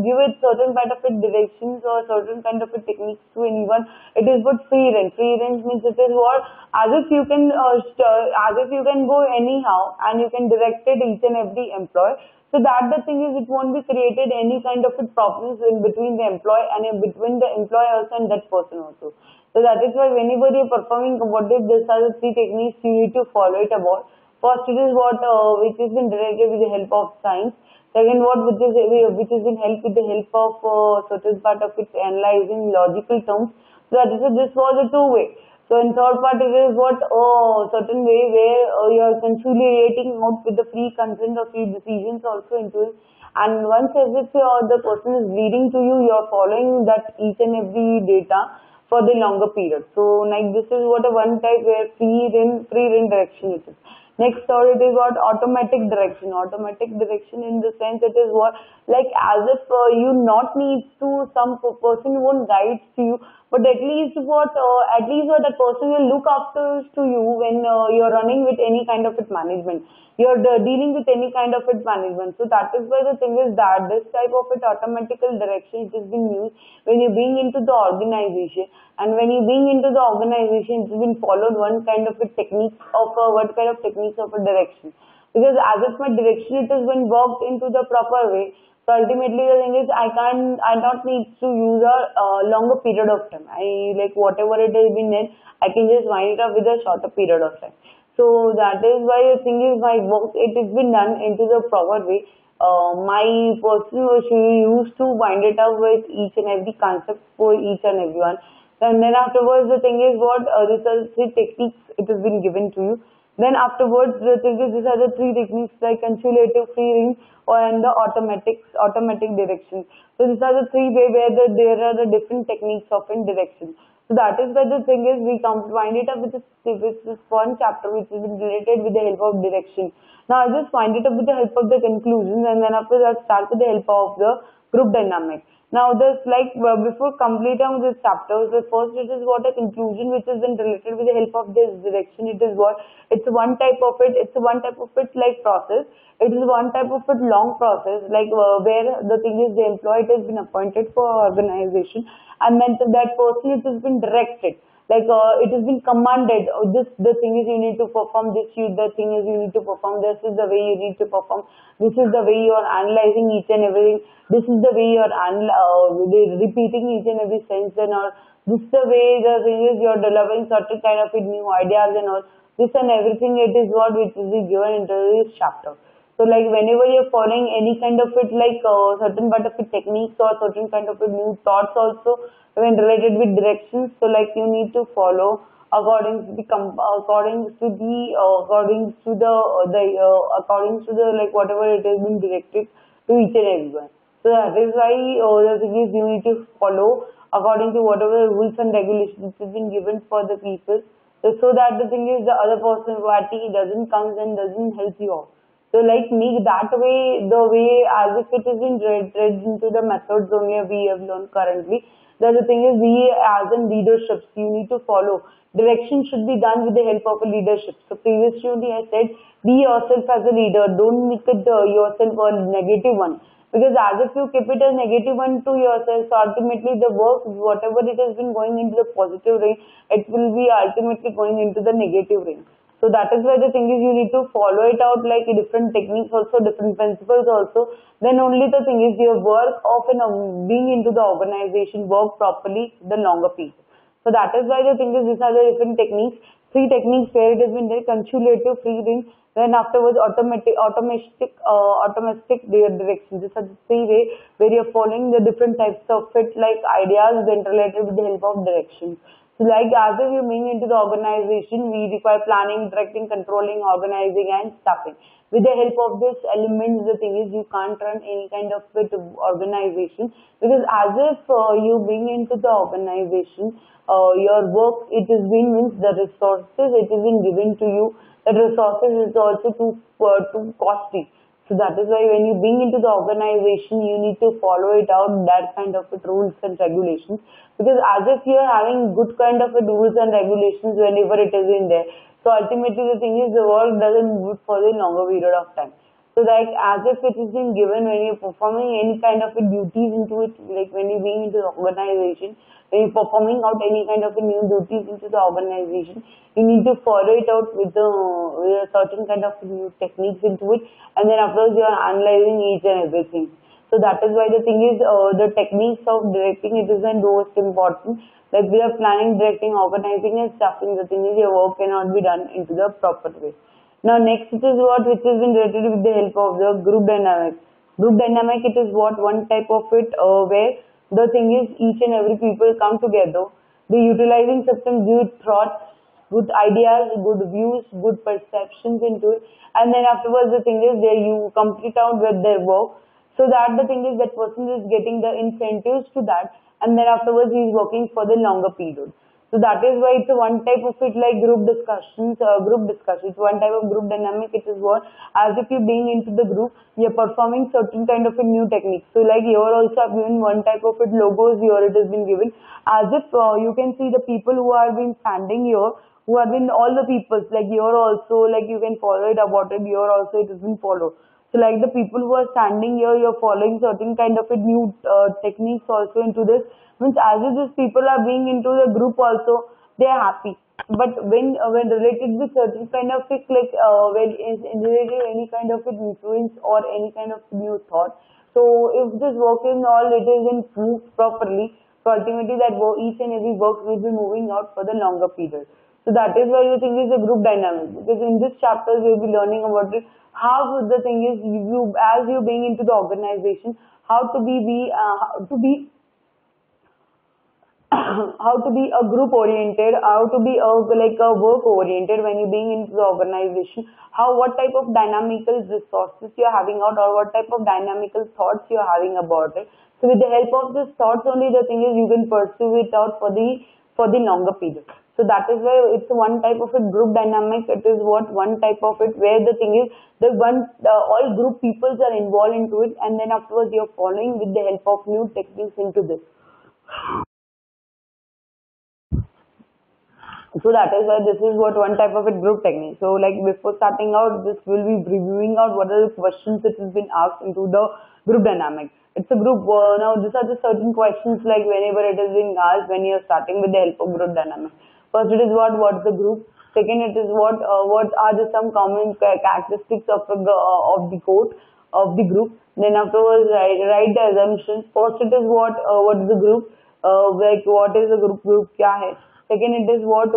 give it certain kind of a directions or certain kind of a techniques to anyone, it is what free range. Free range means it is what as if you can go anyhow and you can direct it each and every employee. So that the thing is, it won't be created any kind of problems in between the employee and in between the employee also and that person also. So that is why whenever you are performing competitive, these are the three techniques you need to follow it about. First, it is what which has been directed with the help of science. Second, which has been helped with the help of certain part of it analyzing logical terms. So that is this was a two-way. So in third part, it is what certain way where you are conciliating out with the free consent or free decisions also into it. And once as if the person is leading to you, you are following that each and every data for the longer period. So like this is what a one type where free range direction it is. Next third, it is what automatic direction. Automatic direction in the sense it is what like as if you not need to some person won't guide to you, but at least what that person will look after to you when you're running with any kind of it management. You're dealing with any kind of it management. So that is why the thing is that this type of it automatical direction it has been used when you're being into the organization, and when you're being into the organization, it's been followed one kind of a technique of a direction. Because as if my direction it has been worked into the proper way. So ultimately the thing is I don't need to use a longer period of time. I like whatever it has been done, I can just wind it up with a shorter period of time. So that is why the thing is my work it has been done into the proper way. My person was used to wind it up with each and every concept for each and everyone. And then afterwards the thing is what these are the three techniques it has been given to you. Then afterwards the thing is these are the three techniques like consultative, free range, and the automatic direction. So these are the three way where there are the different techniques of in direction. So that is why the thing is we wind it up with this one chapter which is related with the help of direction. Now I just wind it up with the help of the conclusions, and then after that start with the help of the group dynamic. Now this before completing this chapter, the first it is what a conclusion which is been related with the help of this direction. It is what it's one type of it like process. It is one type of it long process like where the thing is the employee has been appointed for organization, and then to that person it has been directed. Like it has been commanded. The thing is you need to perform this. The thing is you need to perform. This is the way you need to perform. This is the way you are analyzing each and everything. This is the way you are repeating each and every sense and all. This is the way the thing is you are developing certain kind of new ideas and all. This and everything it is what which is given into this chapter. So like whenever you're following any kind of it like certain part of it techniques or certain kind of new thoughts also when related with directions, so like you need to follow according to the like whatever it has been directed to each and everyone. So that is why the thing is you need to follow according to whatever rules and regulations have been given for the people. So that the thing is the other person party doesn't come and doesn't help you out. So like me that way, the way as if it has been read into the methods only we have learned currently. that the thing is, we as in leaderships, you need to follow. Direction should be done with the help of a leadership. So previously only I said, be yourself as a leader. Don't make it yourself a negative one. Because as if you keep it as negative one to yourself, so ultimately the work, whatever it has been going into the positive range, it will be ultimately going into the negative range. So that is why the thing is, you need to follow it out like different techniques also, different principles also. Then only the thing is, your work of being into the organization work properly the longer period. So that is why the thing is, these are the different techniques. Three techniques where it has been there: consultative, free range, then afterwards automatic direction. These are the three ways where you're following the different types of it, like ideas then related with the help of directions. So like as if you're being into the organization, we require planning, directing, controlling, organizing and staffing. With the help of this elements, the thing is, you can't run any kind of organization, because as if you being into the organization, your work, it is being, means the resources it is being given to you, the resources is also too costly. So that is why when you being into the organization, you need to follow it out, that kind of rules and regulations, because as if you are having good kind of rules and regulations whenever it is in there. So ultimately the thing is, the work doesn't move for a longer period of time. So like as if it is being given when you're performing any kind of duties into it, like when you're being into the organization, when you're performing out any kind of new duties into the organization, you need to follow it out with a certain kind of new techniques into it, and then afterwards you are analyzing each and everything. So that is why the thing is, the techniques of directing, it is the most important. Like we are planning, directing, organizing and staffing, the thing is, your work cannot be done into the proper way. Now next it is what which has been related with the help of the group dynamic. Group dynamic, it is what one type of it where the thing is, each and every people come together, they utilizing certain good thoughts, good ideas, good views, good perceptions into it, and then afterwards the thing is, they you complete out with their work, so that the thing is, that person is getting the incentives to that, and then afterwards he is working for the longer period. So that is why it's a one type of it like group discussions, It's one type of group dynamic. It is what, as if you're being into the group, you're performing certain kind of a new technique. So like here also I've given one type of it logos here, it has been given. As if you can see the people who are been standing here, who have been all the peoples, like here also, like you can follow it about it, here also it has been followed. So like the people who are standing here, you're following certain kind of a new techniques also into this. Means as if these people are being into the group also, they are happy. But when related with certain kind of it, like when is related any kind of influence or any kind of new thought. So if this work is all, it isn't moved properly, so ultimately that each and every work will be moving out for the longer period. So that is why the thing is a group dynamic, because in this chapter we will be learning about it, how the thing is, you as you being into the organization, how to be how to be a group oriented, how to be like a work oriented when you being into the organization, how what type of dynamical resources you are having out, or what type of dynamical thoughts you are having about it. So with the help of these thoughts only, the thing is, you can pursue it out for the longer period. So that is why it's one type of a group dynamic. It is what one type of it where the thing is, all group peoples are involved into it, and then afterwards you're following with the help of new techniques into this. So that is why this is what one type of a group technique. So like before starting out, this will be reviewing out what are the questions that has been asked into the group dynamic. It's a group. Now these are the certain questions like whenever it is being asked when you're starting with the help of group dynamic. First it is what's the group. Second it is what are the some common characteristics of the code of the group. Then afterwards write the assumptions. First it is what is the group, like what is the group kya hai. Second it is what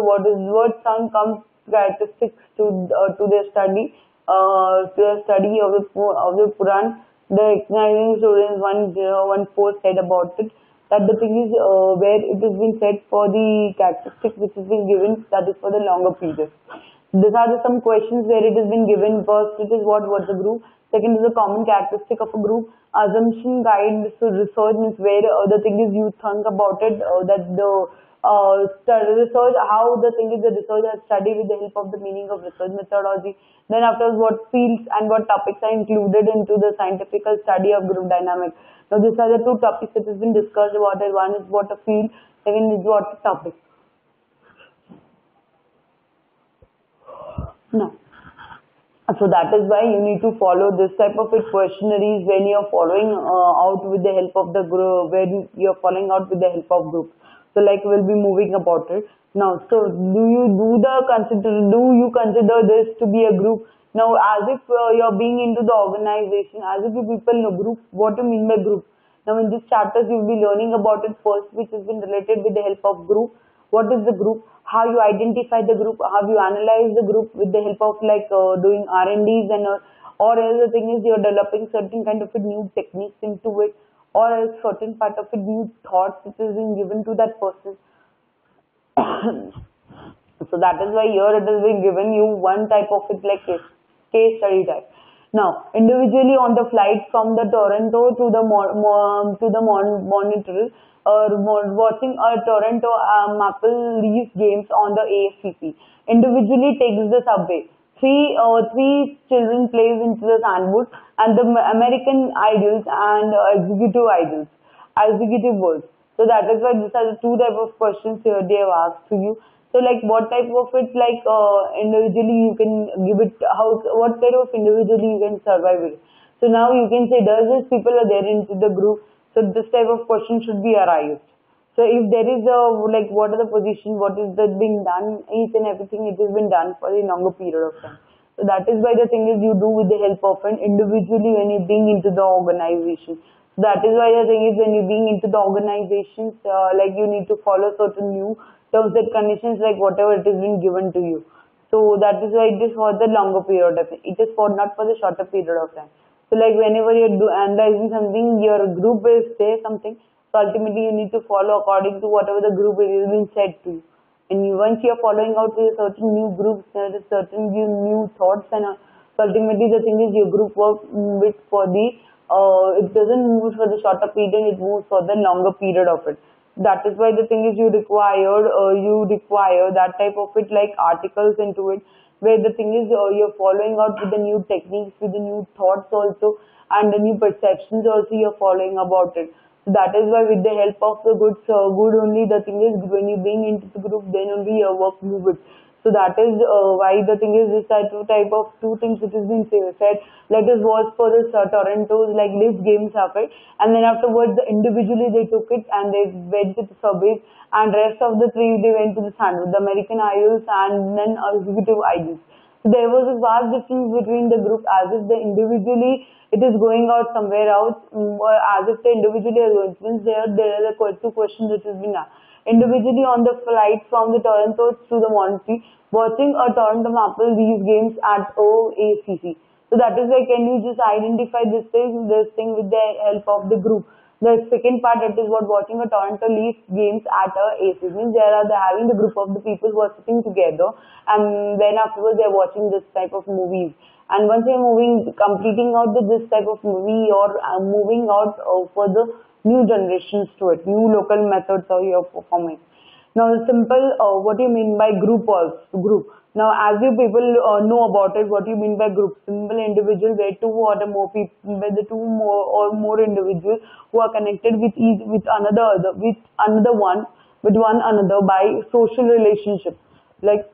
some comes characteristics to the study of the Puran. The recognizing students 1014 said about it, that the thing is where it has been said for the characteristic which has been given, that is for the longer period. These are some questions where it has been given. First it is what's the group. Second is the common characteristic of a group. Assumption guide, so research means where the thing is you think about it, that the research, how the thing is the research has studied with the help of the meaning of research methodology. Then after what fields and what topics are included into the scientific study of group dynamics. Now these are the two topics that has been discussed about it. One is what a field, second is what a topic. No. So that is why you need to follow this type of questionnaires when you are following out with the help of the group, when you are following out with the help of groups. So like we'll be moving about it now. So do you consider this to be a group? Now as if you're being into the organization, as if you people know group, what do you mean by group? Now in this chapters you'll be learning about it first, which has been related with the help of group. What is the group? How you identify the group? How you analyze the group with the help of like doing R&Ds and or else the thing is you're developing certain kind of a new techniques into it, or else certain part of a new thoughts which is being given to that person. So that is why here it has been given you one type of it like case study type. Now, individually on the flight from the Toronto to the Montreal, watching a Toronto Maple Leafs games on the AFCC. Individually takes the subway. Three children plays into the sandwood and the American Idols and executive words. So that is why these are the two type of questions here they have asked to you. So like what type of it like individually you can give it, what kind of individually you can survive it. So now you can say does this people are there into the group, so this type of question should be arised. So if there is a like what are the position, what is that being done, each and everything it has been done for a longer period of time. So that is why the thing is you do with the help of an individually when you're being into the organization. So that is why the thing is when you're being into the organizations like you need to follow certain new terms and conditions like whatever it has been given to you. So that is why it is for the longer period of time. It is for not for the shorter period of time. So like whenever you're analyzing something, your group will say something. So ultimately you need to follow according to whatever the group is being said to you. And once you're following out with certain new groups, there is certain new thoughts and so ultimately the thing is your group work with for the it doesn't move for the shorter period, it moves for the longer period of it. That is why the thing is you require that type of it like articles into it, where the thing is you're following out with the new techniques, with the new thoughts also, and the new perceptions also you're following about it. So that is why with the help of the good only the thing is when you're being into the group, then only your work moves. So that is why the thing is this type of two things which has been said. Let us watch for this Toronto's like Leafs games happened, and then afterwards individually they took it and they went to the subways, and rest of the three they went to the sandwich, the American Idols and then executive Idols. So there was a vast difference between the group, as if the individually it is going out somewhere else, as if the individually is going. Means there are two questions which has been asked. Individually on the flight from the Toronto to the Montreal, watching a Toronto Maple Leafs games at OACC. So that is why can you just identify this thing with the help of the group. The second part it is what watching a Toronto Leafs games at ACC. Means they are having the group of the people who are sitting together, and then afterwards they are watching this type of movies. And once they are completing out this type of movie or moving out for the new generations to it, new local methods of your performing. Now, simple, what do you mean by group also? Group. Now, as you people know about it, what do you mean by group? Simple individual, where two or more people, where the two or more individuals who are connected with one another by social relationship. Like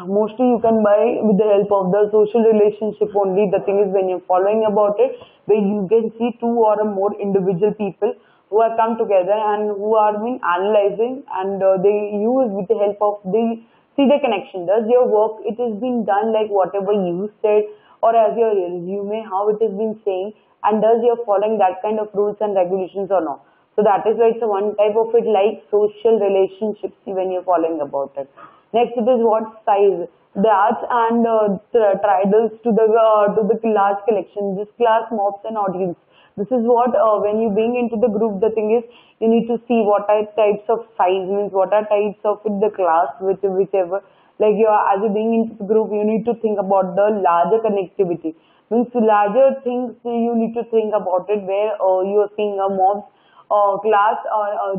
mostly you can buy with the help of the social relationship only. The thing is when you're following about it, where you can see two or more individual people who have come together and who are been analyzing, and they use with the help of they see the connection. Does your work it is being done like whatever you said, or as your resume how it is being saying, and does you're following that kind of rules and regulations or not. So that is why it's a one type of it like social relationships when you're following about it. Next it is what size. The arts and tridals to the large collection. This class mobs an audience. This is what when you being into the group, the thing is you need to see what are types of size, means what are types of the class whichever like you are as you being into the group, you need to think about the larger connectivity. Means larger things you need to think about it, where you are seeing a mobs class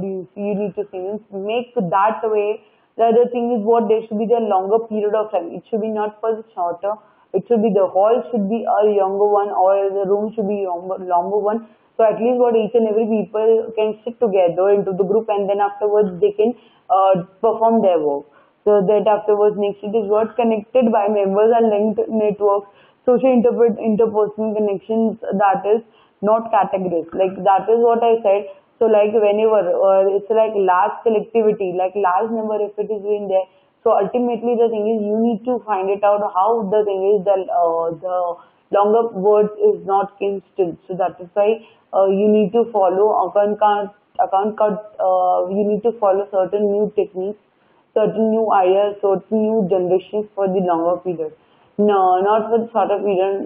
you need to see, means make that way. The other thing is what there should be the longer period of time. It should be not for the shorter. It should be the hall should be a younger one, or the room should be longer one. So at least what each and every people can sit together into the group, and then afterwards they can perform their work. So that afterwards next it is what connected by members and linked networks, social interpersonal connections, that is not categories. Like that is what I said. So like whenever it's like large collectivity, like large number if it is in there. So ultimately the thing is you need to find it out how the thing is the longer words is not instant. So that is why you need to follow account cut. You need to follow certain new techniques, certain new ideas, certain new generations for the longer period. No, not for the shorter period.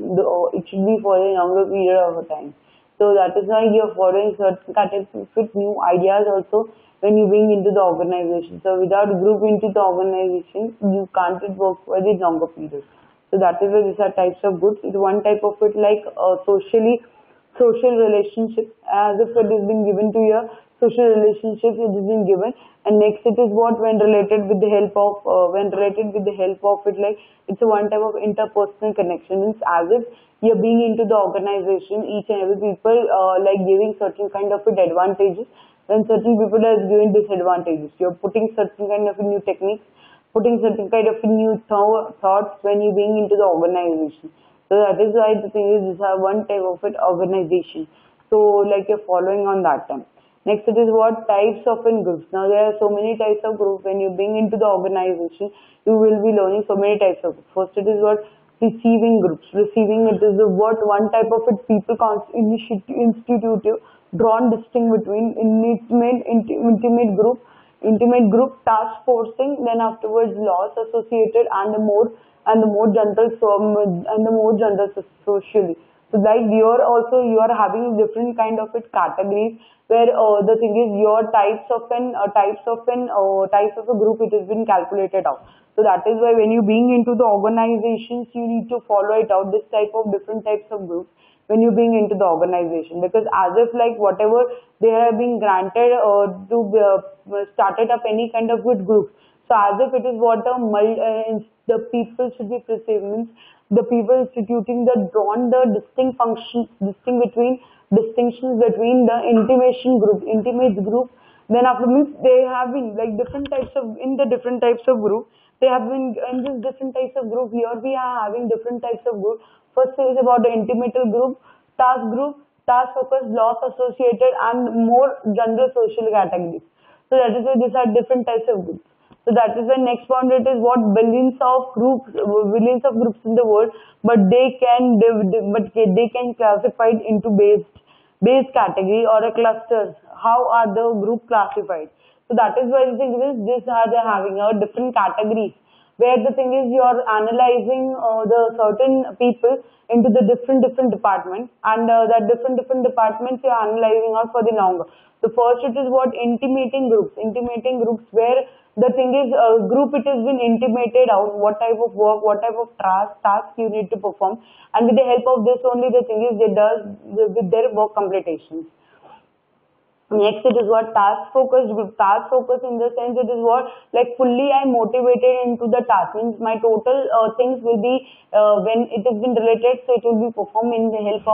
It should be for the longer period of a time. So that is why you're following certain categories with new ideas also when you bring into the organization. So without group into the organization, you can't work for the longer period. So that is why these are types of goods. It's one type of it like social relationship, as if it has been given to your social relationships it has been given. And next it is what when related with the help of it, like it's a one type of interpersonal connection. Means as if you're being into the organization, each and every people like giving certain kind of advantages, when certain people are giving disadvantages. You're putting certain kind of new techniques, putting certain kind of new thoughts when you're being into the organization. So that is why the thing is these are one type of organization. So like you're following on that time. Next it is what types of groups. Now there are so many types of groups. When you bring into the organization, you will be learning so many types of groups. First it is what receiving groups. Receiving it is what one type of people institutive, drawn distinct between intimate group, task forcing, then afterwards loss associated, and the more general socially. So like you are having different kind of categories where the thing is your types of a group it has been calculated out. So that is why when you being into the organizations you need to follow it out, this type of different types of groups when you being into the organization, because as if like whatever they have been granted to started up any kind of good group. So as if it is what the people should be perceived, means the people instituting the drawn the distinctions between the intimate group. Then after means they have been like different types of group. They have been in this different types of group. Here we are having different types of group. First is about the intimate group, task focused, loss associated, and more general social categories. So that is why these are different types of groups. So that is the next point. It is what billions of groups in the world, but they can classified into base category or a clusters. How are the group classified? So that is why the thing is these are they having a different categories, where the thing is you are analyzing the certain people into the different departments, and that different departments you are analyzing out for the longer. The first it is what intimating groups where the thing is group it has been intimated out what type of work, what type of task you need to perform, and with the help of this only the thing is they does with their work completions. Next it is what task focused group. Task focus in the sense it is what like fully I motivated into the task, means my total things will be when it has been related, so it will be performed in the help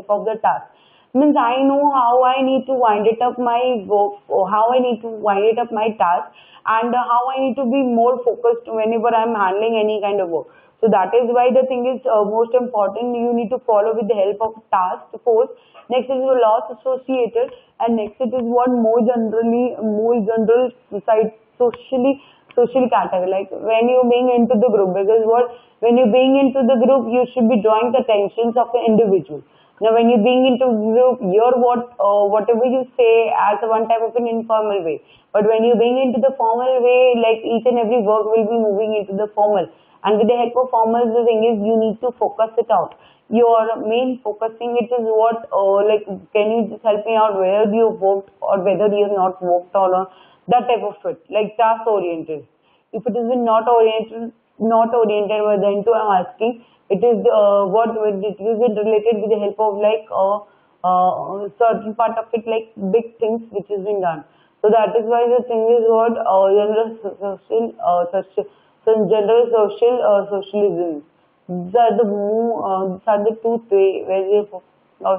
of the task. Means I know how I need to wind it up my work, or how I need to wind it up my task, and how I need to be more focused whenever I am handling any kind of work. So that is why the thing is most important. You need to follow with the help of task force. Next is the loss associated, and next it is what more general side social category. Like when you being into the group, because what when you being into the group, you should be drawing the attentions of the individual. Now, when you being into group, you're whatever you say as a one type of an informal way. But when you being into the formal way, like each and every work will be moving into the formal. And with the help of formal, the thing is you need to focus it out. Your main focusing it is what like can you just help me out whether you worked or whether you have not worked or that type of it, like task oriented. If it is not oriented, but then to I'm asking, it is what it is related with the help of like certain part of it like big things which has been done. So that is why the thing is what general social socialism. These are these are the two way where they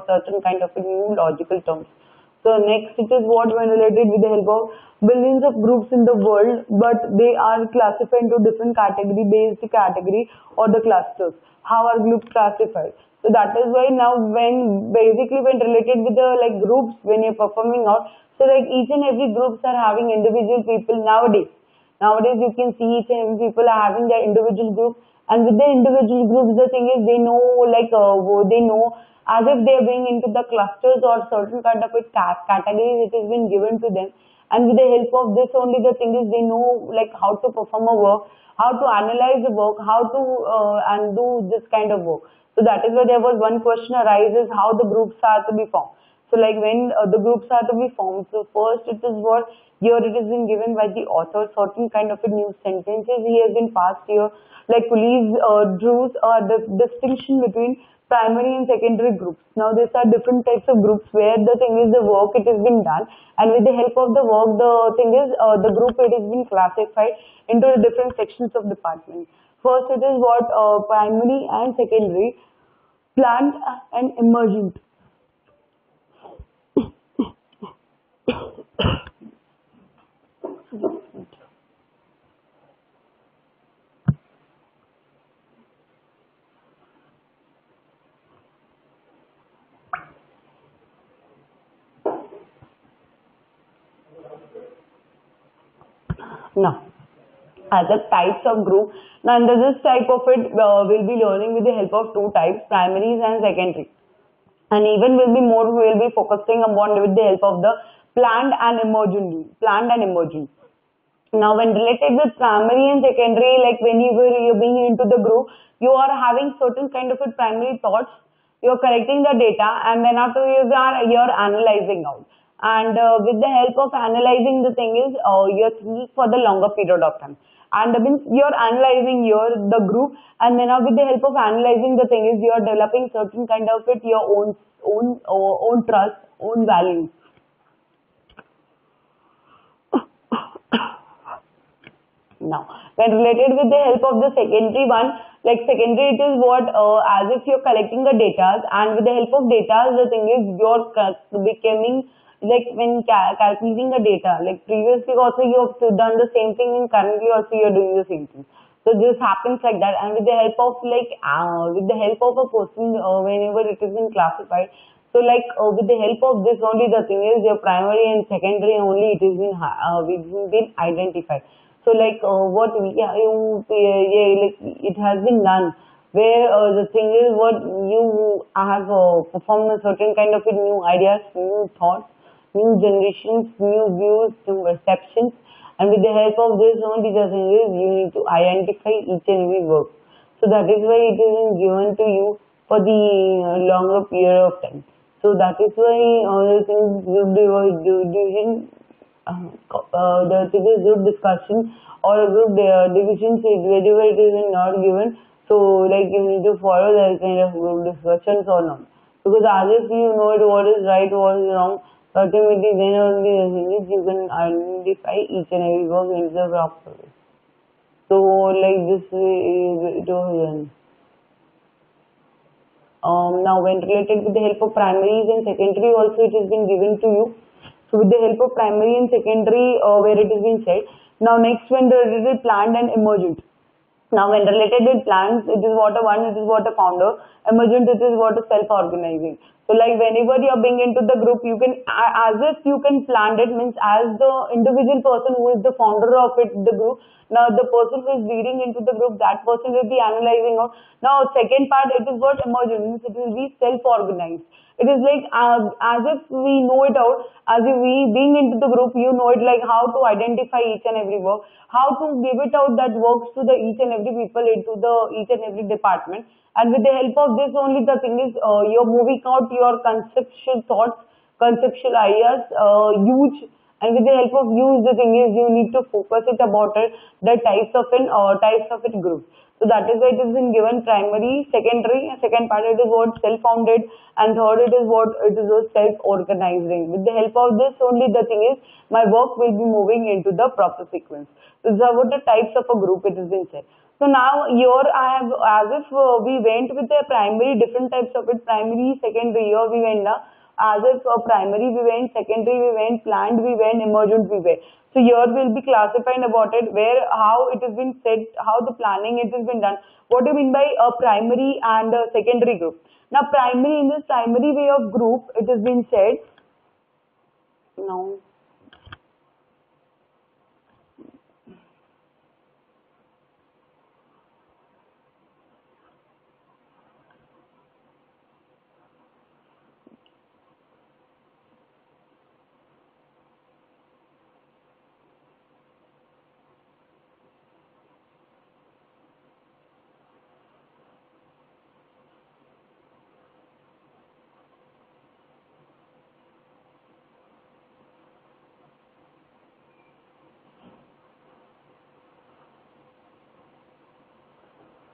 certain kind of a new logical terms. So next it is what when related with the help of billions of groups in the world, but they are classified into different category based category or the clusters. How are groups classified? So that is why now when basically when related with the like groups when you're performing out, so like each and every groups are having individual people nowadays. Nowadays you can see each and every people are having their individual group, and with the individual groups the thing is they know like they know as if they are being into the clusters or certain kind of a categories it has been given to them, and with the help of this only the thing is they know like how to perform a work, how to analyze the work, how to and do this kind of work. So that is why there was one question arises how the groups are to be formed. So like when the groups are to be formed, so first it is what here it has been given by the author certain kind of a new sentences he has been passed here, like police drew the distinction between primary and secondary groups. Now these are different types of groups where the thing is the work it has been done, and with the help of the work the thing is the group it has been classified into the different sections of department. First it is what primary and secondary, planned and emergent. Now, as a types of group, now under this type of it, we'll be learning with the help of two types, primaries and secondary. And even will be more, we will be focusing upon with the help of the planned and emergent. Planned and emergent. Now, when related with primary and secondary, like when you're being into the group, you are having certain kind of a primary thoughts, you're collecting the data, and then after you're analyzing out. And with the help of analyzing the thing is, you're thinking for the longer period of time. And means you're analyzing the group, and then with the help of analyzing the thing is, you're developing certain kind of it, your own trust, own values. Now, when related with the help of the secondary one, like secondary it is what as if you're collecting the data, and with the help of data, the thing is you're becoming like when calculating the data. Like previously also you have done the same thing, and currently also you're doing the same thing. So this happens like that, and with the help of like with the help of a person whenever it is been classified. So like with the help of this only the thing is your primary and secondary only it has been identified. So like what like it has been done where the thing is what you have performed a certain kind of new ideas, new thoughts, new generations, new views, new perceptions, and with the help of this only the thing is you need to identify each and every work. So that is why it is given to you for the longer period of time. So that is why the things division. The thing is group discussion or a group division wherever it is not given, so like you need to follow that kind of group discussions or not, because as if you know it what is right, what is wrong, ultimately then only the thing is you can identify each and every work into the proper way. So like this way it was done. Now when related with the help of primaries and secondary also it has been given to you. So with the help of primary and secondary where it is being said. Now next when it is planned and emergent. Now when related with plans, it is what a one, it is what a founder. Emergent, it is what a self-organizing. So like whenever you are being into the group, you can, as if you can plan it, means as the individual person who is the founder of it, the group, now the person who is leading into the group, that person will be analyzing out. Now second part, it is what emergent, means it will be self-organized. It is like as if we know it out, as if we being into the group, you know it like how to identify each and every work, how to give it out that works to the each and every people into the each and every department. And with the help of this only the thing is you're moving out your conceptual thoughts, conceptual ideas, huge And with the help of use, the thing is you need to focus it about it, the types of it groups. So that is why it has been given primary, secondary, and second part it is what self-founded, and third it is what it is a self-organizing. With the help of this only, the thing is my work will be moving into the proper sequence. So these are what the types of a group it has been said. So now here I have, as if we went with the primary, different types of it, primary, secondary, here we went now. As if primary we went, secondary we went, planned we went, emergent we went. So here we'll be classifying about it, where how it has been said, how the planning it has been done. What do you mean by a primary and a secondary group? Now primary, in this primary way of group, it has been said, now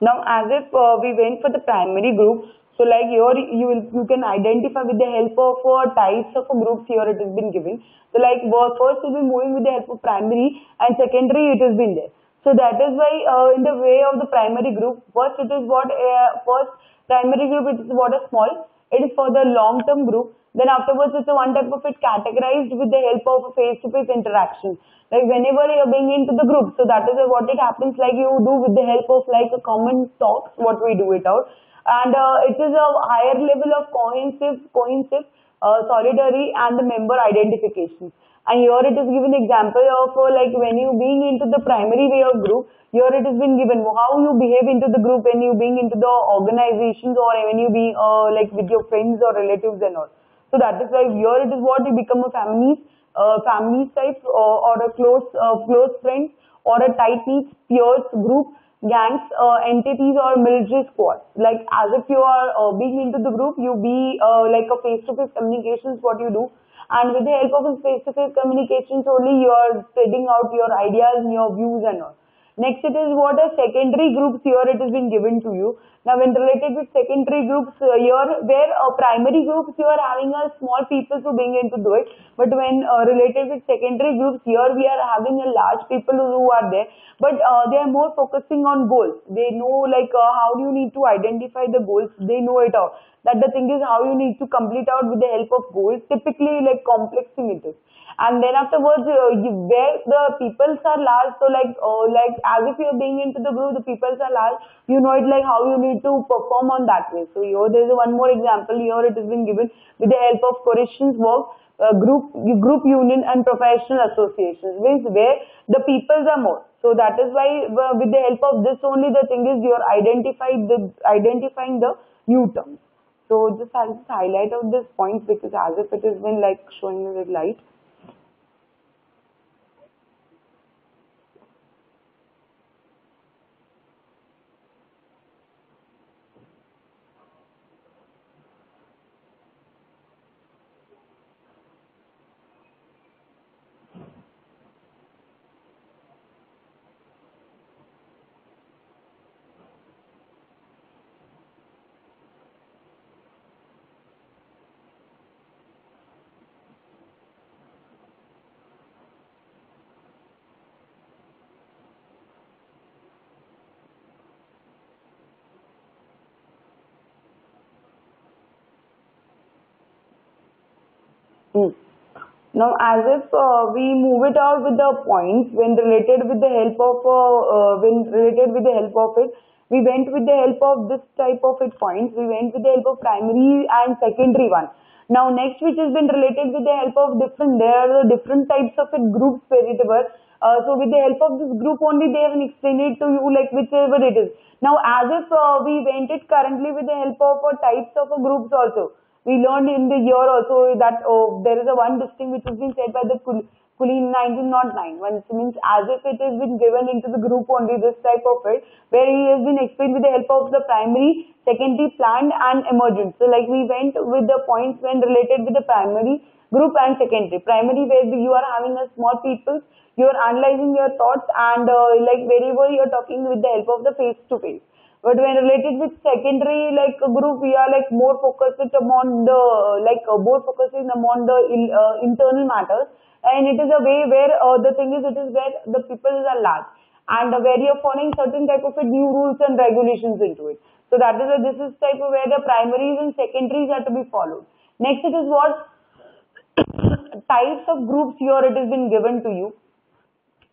Now, as if we went for the primary group, so like here you can identify with the help of types of groups here it has been given. So like first we'll be moving with the help of primary, and secondary it has been there. So that is why in the way of the primary group, first it is what first primary group it is what a small. It is for the long term group. Then afterwards it's a one type of it categorized with the help of a face-to-face interaction. Like whenever you are being into the group, so that is what it happens, like you do with the help of like a common talks, what we do it out. And it is a higher level of cohesive, solidary and the member identifications. And here it is given example of like when you being into the primary way of group, here it has been given how you behave into the group when you being into the organizations, or when you be like with your friends or relatives and all. So that is why here it is what you become a family type, or a close friends, or a tight knit peers group, gangs, entities, or military squads. Like as if you are being into the group, you be like a face-to-face communications what you do. And with the help of face-to-face communications only, you are spreading out your ideas and your views and all. Next, it is what a secondary groups here it has been given to you. Now, when related with secondary groups here, where primary groups you are having a small people who being into do it, but when related with secondary groups here, we are having a large people who are there, but they are more focusing on goals. They know like how you need to identify the goals. They know it all. That the thing is how you need to complete out with the help of goals. Typically, like complex thing it is. And then afterwards, where the peoples are large, so like as if you're being into the group, the peoples are large, you know it like how you need to perform on that way. So here there is one more example. Here it has been given with the help of coalitions work, group union and professional associations, means where the peoples are more. So that is why with the help of this only, the thing is you're identifying the new terms. So just I'll just highlight out this point, because as if it has been like showing a little light. Now, as if we move it out with the points when related with the help of it, we went with the help of this type of it points. We went with the help of primary and secondary one. Now, next, which has been related with the help of there are different types of it groups where it were. So, with the help of this group only, they have explained it to you like whichever it is. Now, as if we went it currently with the help of types of groups also. We learned in the year also that there is a one distinct which has been said by the Kulin 1909, which means as if it has been given into the group only, this type of it, where he has been explained with the help of the primary, secondary, planned and emergent. So like we went with the points when related with the primary, group and secondary. Primary, where you are having a small people, you are analyzing your thoughts, and like wherever you are talking with the help of the face to face. But when related with secondary like a group, we are like more focused upon the more focusing upon the internal matters, and it is a way where the thing is, it is where the people are large, and where you are following certain type of new rules and regulations into it. So that is this is type of where the primaries and secondaries are to be followed. Next, it is what types of groups here it has been given to you.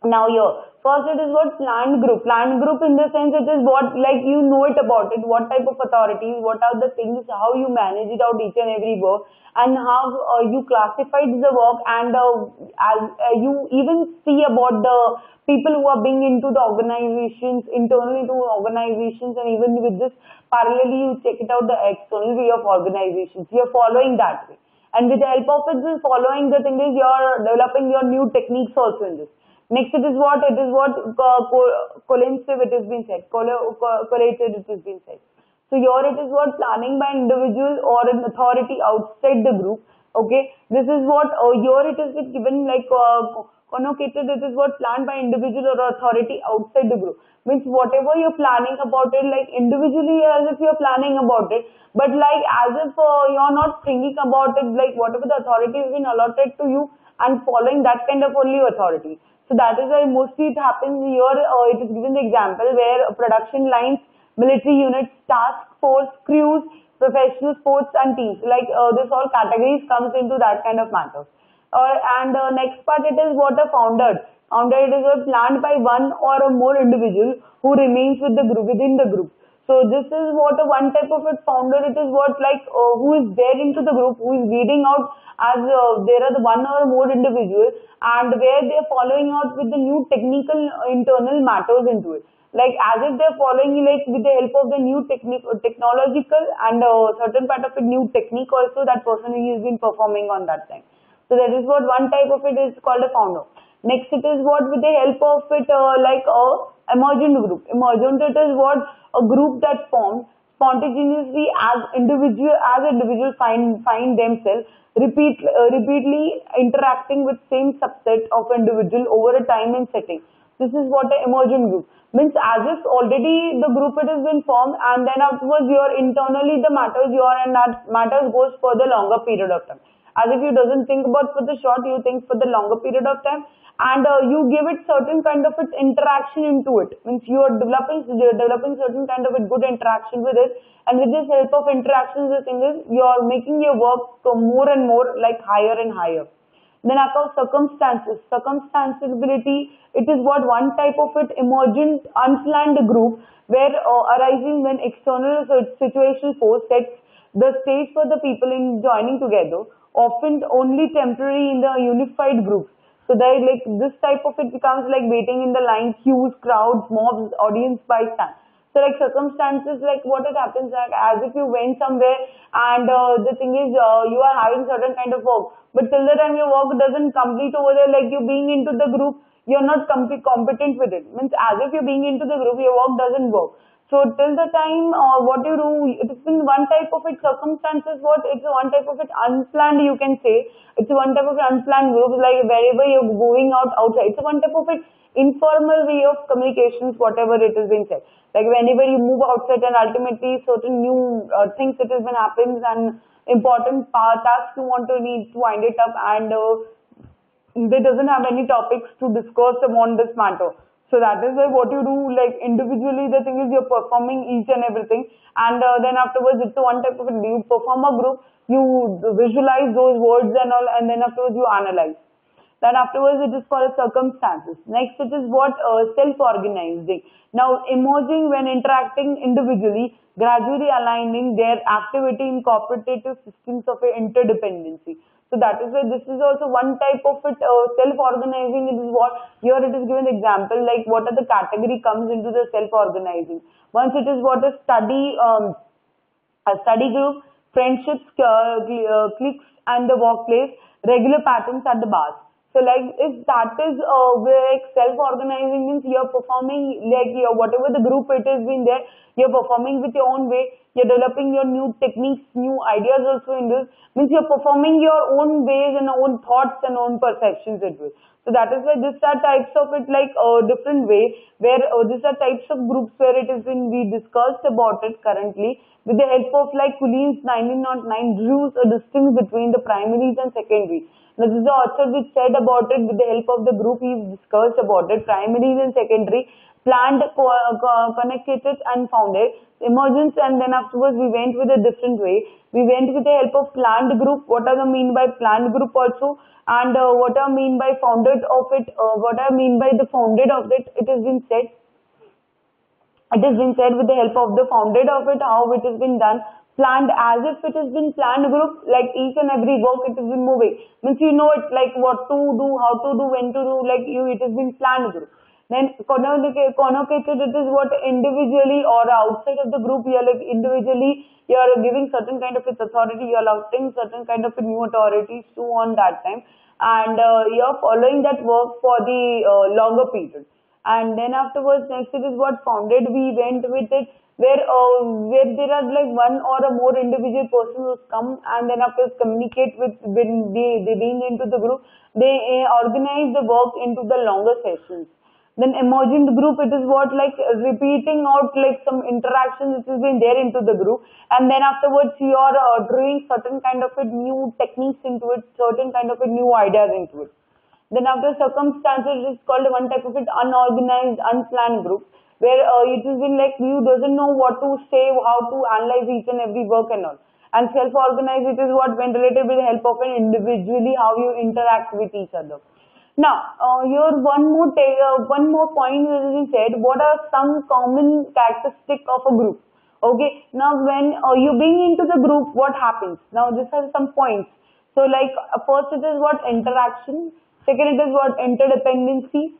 Now here, first it is what planned group. Planned group in the sense it is what like you know it about it, what type of authorities, what are the things, how you manage it out each and every work, and how you classified the work, and you even see about the people who are being into the organizations, internally to organizations, and even with this parallelly you check it out the external way of organizations. You are following that way, and with the help of it, this following the thing is you are developing your new techniques also in this. Next, it is what collaborative it has been said, collaborative it has been said. So here it is what planning by individual or an authority outside the group. Okay, this is what here it is given like connotated. It is what planned by individual or authority outside the group. Means whatever you're planning about it, like individually as if you're planning about it, but like as if you're not thinking about it, like whatever the authority has been allotted to you and following that kind of only authority. So that is why mostly it happens here. It is given the example where production lines, military units, task force, crews, professional sports and teams. Like this all categories comes into that kind of matter. And next part it is what a founder. Founder it is planned by one or more individual who remains with the group within the group. So this is what a one type of it founder. It is what like who is there into the group, who is leading out as there are the one or more individuals, and where they are following out with the new technical internal matters into it. Like as if they are following like with the help of the new technological and certain part of a new technique also that person who has been performing on that time. So that is what one type of it is called a founder. Next, it is what with the help of it like emergent group. Emergent it is what a group that forms spontaneously as individual find themselves repeatedly interacting with same subset of individual over a time and setting. This is what an emergent group means. As if already the group it has been formed, and then afterwards you are internally the matters you are, and that matters goes for the longer period of time. As if you doesn't think about for the short, you think for the longer period of time, and you give it certain kind of its interaction into it. Means you are developing certain kind of a good interaction with it, and with this help of interactions, the thing is you are making your work more and more like higher and higher. Then after circumstanceability, it is what one type of it emergent unplanned group where arising when external situational force sets the stage for the people in joining together, often only temporary in the unified groups. So they like this type of it becomes like waiting in the line, queues, crowds, mobs, audience bystand. So like circumstances, like what it happens like as if you went somewhere, and the thing is you are having certain kind of work, but till the time your work doesn't complete over there, like you being into the group, you're not competent with it. Means as if you're being into the group, your work doesn't work. So till the time what you do, it's been one type of it circumstances. What it's one type of it unplanned, you can say. It's one type of unplanned group, like wherever you're going outside. It's one type of it informal way of communications, whatever it has been said. Like whenever you move outside, and ultimately certain new things that has been happens, and important tasks you want to need to wind it up, and they doesn't have any topics to discuss on this matter. So that is why what you do, like individually, the thing is you're performing each and everything, and then afterwards it's one type of it. You perform a group, you visualize those words and all, and then afterwards you analyze. Then afterwards it is called circumstances. Next it is what self-organizing. Now emerging when interacting individually, gradually aligning their activity in cooperative systems of interdependency. So that is why this is also one type of it self-organizing. It is what here it is given example like what are the category comes into the self-organizing. Once it is what a study group, friendships, cliques and the workplace, regular patterns at the bars. So like if that is like self-organizing means you're performing like your whatever the group it has been there, you're performing with your own way, you're developing your new techniques, new ideas also in this, means you're performing your own ways and own thoughts and own perceptions into it. So that is why these are types of it like a different way where these are types of groups where it has been we discussed about it currently with the help of like Coulin's 1909 drew a distinction between the primaries and secondaries. Now this is the author which said about it with the help of the group he discussed about it, primaries and secondary, planned, connected and founded, emergence, and then afterwards we went with a different way. We went with the help of planned group, what are the mean by planned group also, and what I mean by founded of it, what I mean by the founded of it, it has been said. It has been said with the help of the founded of it, how it has been done. Planned as if it has been planned group, like each and every work it has been moving. Means you know it like what to do, how to do, when to do, like you it has been planned group. Then connotated it is what individually or outside of the group you are like individually you are giving certain kind of its authority, you are allowing certain kind of new authorities to on that time, and you are following that work for the longer period. And then afterwards next it is what founded we went with it where there are like one or a more individual person who's come and then after communicate with when they being into the group, they organize the work into the longer sessions. Then emergent group, it is what like repeating out like some interaction which has been there into the group, and then afterwards you are doing certain kind of a new techniques into it, certain kind of a new ideas into it. Then after circumstances, it is called one type of it unorganized, unplanned group, where it has been like you doesn't know what to say, how to analyze each and every work and all. And self-organized, it is what when related with the help of an individually, how you interact with each other. Now, here one more point has been said. What are some common characteristics of a group? Okay. Now, when you bring into the group, what happens? Now, this has some points. So, like first, it is what interaction. Second, it is what interdependency,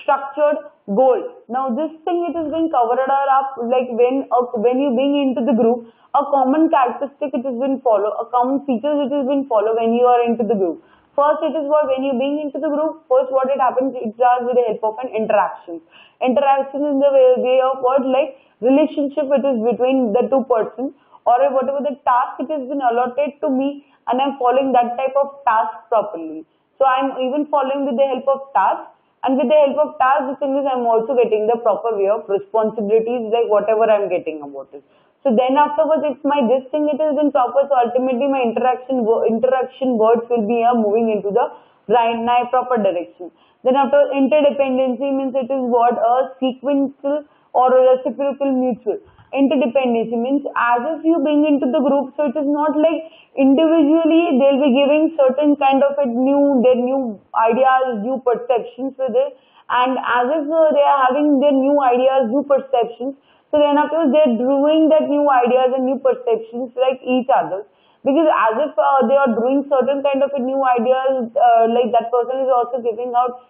structured, goal. Now, this thing it has been covered up. Like when you bring into the group, a common characteristic it has been followed. A common features it has been followed when you are into the group. First, it is what when you being into the group, first what it happens, it does with the help of an interaction. Interaction in the way of what like relationship it is between the two persons or whatever the task it has been allotted to me and I'm following that type of task properly. So I'm even following with the help of task, and with the help of task the thing is I'm also getting the proper way of responsibilities like whatever I'm getting about it. So then afterwards, if my this thing it has been proper, so ultimately my interaction words will be moving into the right proper direction. Then after interdependency means it is what a sequential or a reciprocal mutual. Interdependency means as if you bring into the group, so it is not like individually they'll be giving certain kind of their new ideas, new perceptions with it, and as if they are having their new ideas, new perceptions. So then afterwards they're doing that new ideas and new perceptions like each other, because as if they are doing certain kind of new ideas, like that person is also giving out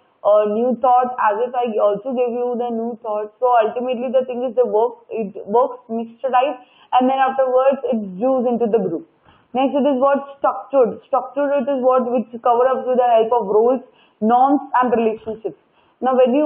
new thoughts as if I also gave you the new thoughts. So ultimately the thing is it works mixturized, and then afterwards it goes into the group. Next it is what structured. Structured it is what which cover up with the help of roles, norms and relationships. Now when you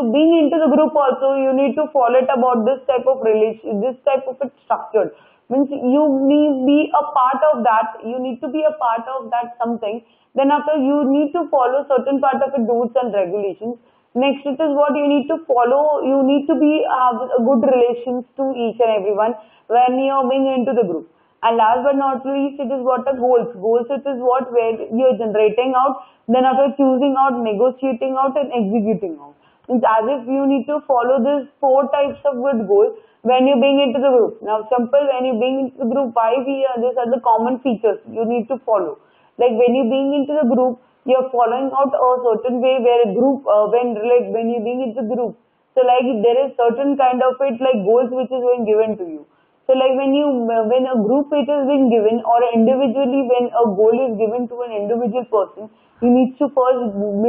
being into the group also you need to follow it about this type of relation, this type of it structured. Means you need be a part of that, you need to be a part of that something. Then after you need to follow certain part of it rules and regulations. Next it is what you need to follow, you need to be have good relations to each and everyone when you are being into the group. And last but not least, it is what the goals. Goals, it is what where you're generating out, then after choosing out, negotiating out, and executing out. Means as if you need to follow these 4 types of good goals when you bring into the group. Now, simple, when you bring into the group, these are the common features you need to follow. Like when you bring into the group, you're following out a certain way where a group, when you bring into the group, so like there is certain kind of it like goals which is being given to you. So like when a group it is being given or individually when a goal is given to an individual person, he needs to first move